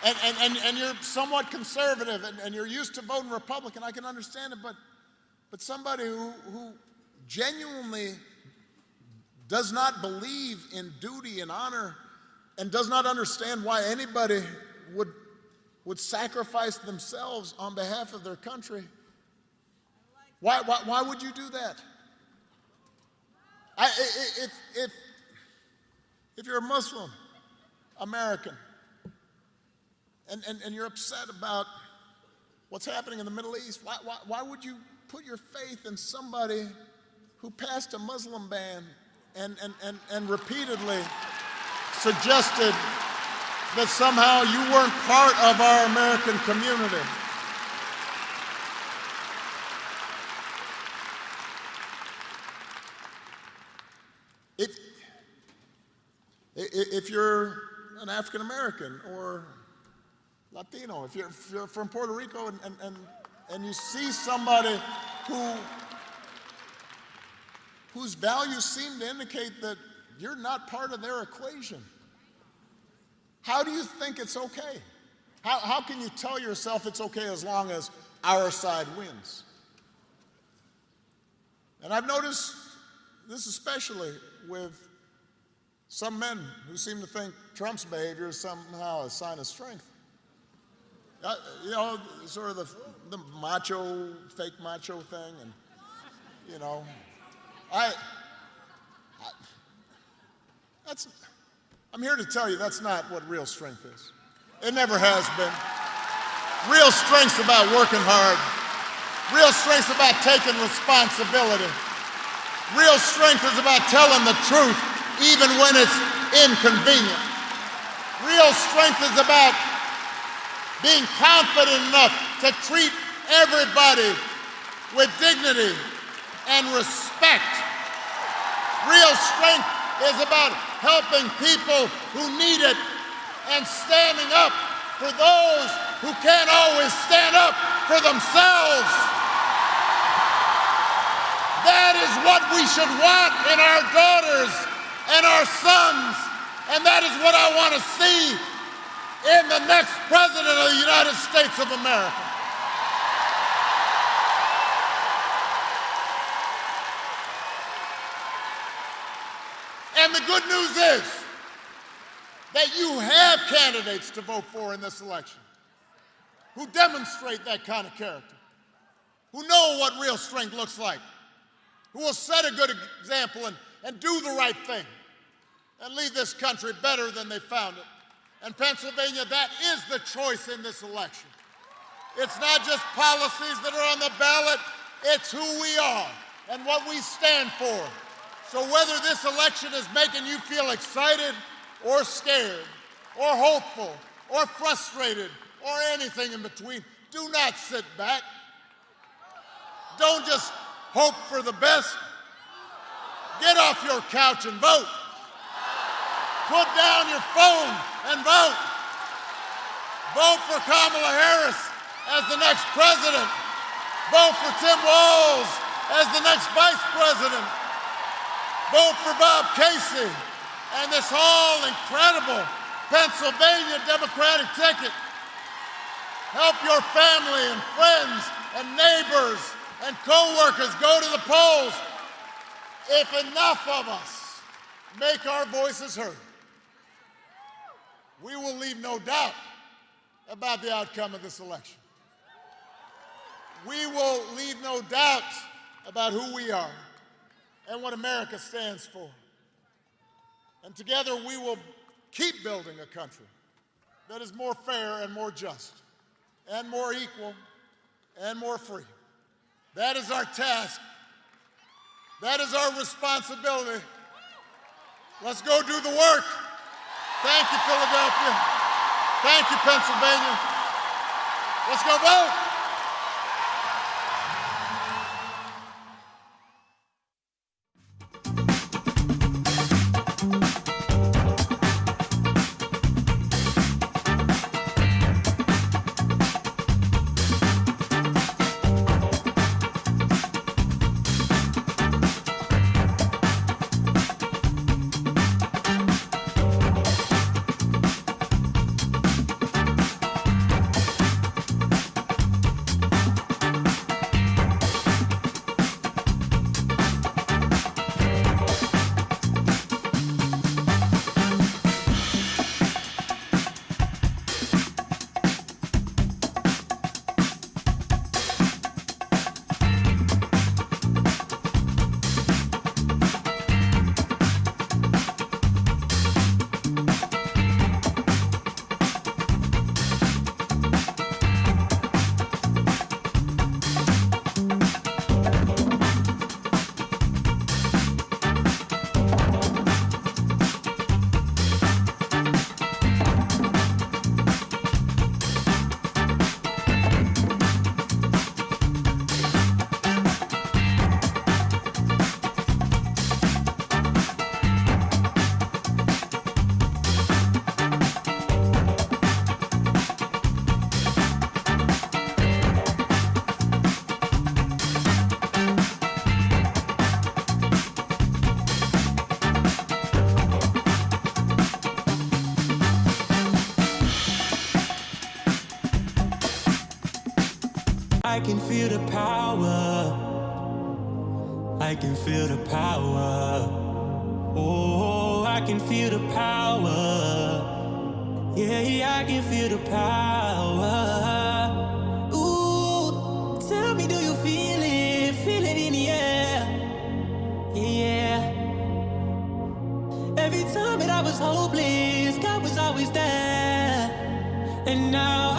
and you're somewhat conservative and you're used to voting Republican, I can understand it, but somebody who genuinely does not believe in duty and honor and does not understand why anybody would sacrifice themselves on behalf of their country, why would you do that? If you're a Muslim American and you're upset about what's happening in the Middle East, why would you put your faith in somebody who passed a Muslim ban and repeatedly suggested that somehow you weren't part of our American community? If you're an African American or Latino, if you're from Puerto Rico and you see somebody whose values seem to indicate that you're not part of their equation, how do you think it's okay? How can you tell yourself it's okay as long as our side wins? And I've noticed this especially with some men who seem to think Trump's behavior is somehow a sign of strength. You know, sort of the macho, fake macho thing, and you know, I'm here to tell you that's not what real strength is. It never has been. Real strength's about working hard. Real strength's about taking responsibility. Real strength is about telling the truth even when it's inconvenient. Real strength is about being confident enough to treat everybody with dignity and respect. Real strength is about helping people who need it and standing up for those who can't always stand up for themselves. That is what we should want in our daughters and our sons, and that is what I want to see in the next president of the United States of America. And the good news is that you have candidates to vote for in this election who demonstrate that kind of character, who know what real strength looks like, who will set a good example and do the right thing and leave this country better than they found it. And Pennsylvania, that is the choice in this election. It's not just policies that are on the ballot, it's who we are and what we stand for. So whether this election is making you feel excited or scared or hopeful or frustrated or anything in between, do not sit back. Don't just hope for the best. Get off your couch and vote. Put down your phone and vote. Vote for Kamala Harris as the next president. Vote for Tim Walz as the next vice president. Vote for Bob Casey and this whole incredible Pennsylvania Democratic ticket. Help your family and friends and neighbors and co-workers go to the polls. If enough of us make our voices heard, we will leave no doubt about the outcome of this election. We will leave no doubt about who we are and what America stands for. And together we will keep building a country that is more fair and more just and more equal and more free. That is our task. That is our responsibility. Let's go do the work. Thank you, Philadelphia. Thank you, Pennsylvania. Let's go vote. I can feel the power. I can feel the power. Oh, I I can feel the power. Yeah, I can feel the power. Ooh, tell me, do you feel it? Feel it in the air. Yeah. Every time that I was hopeless, God was always there. And now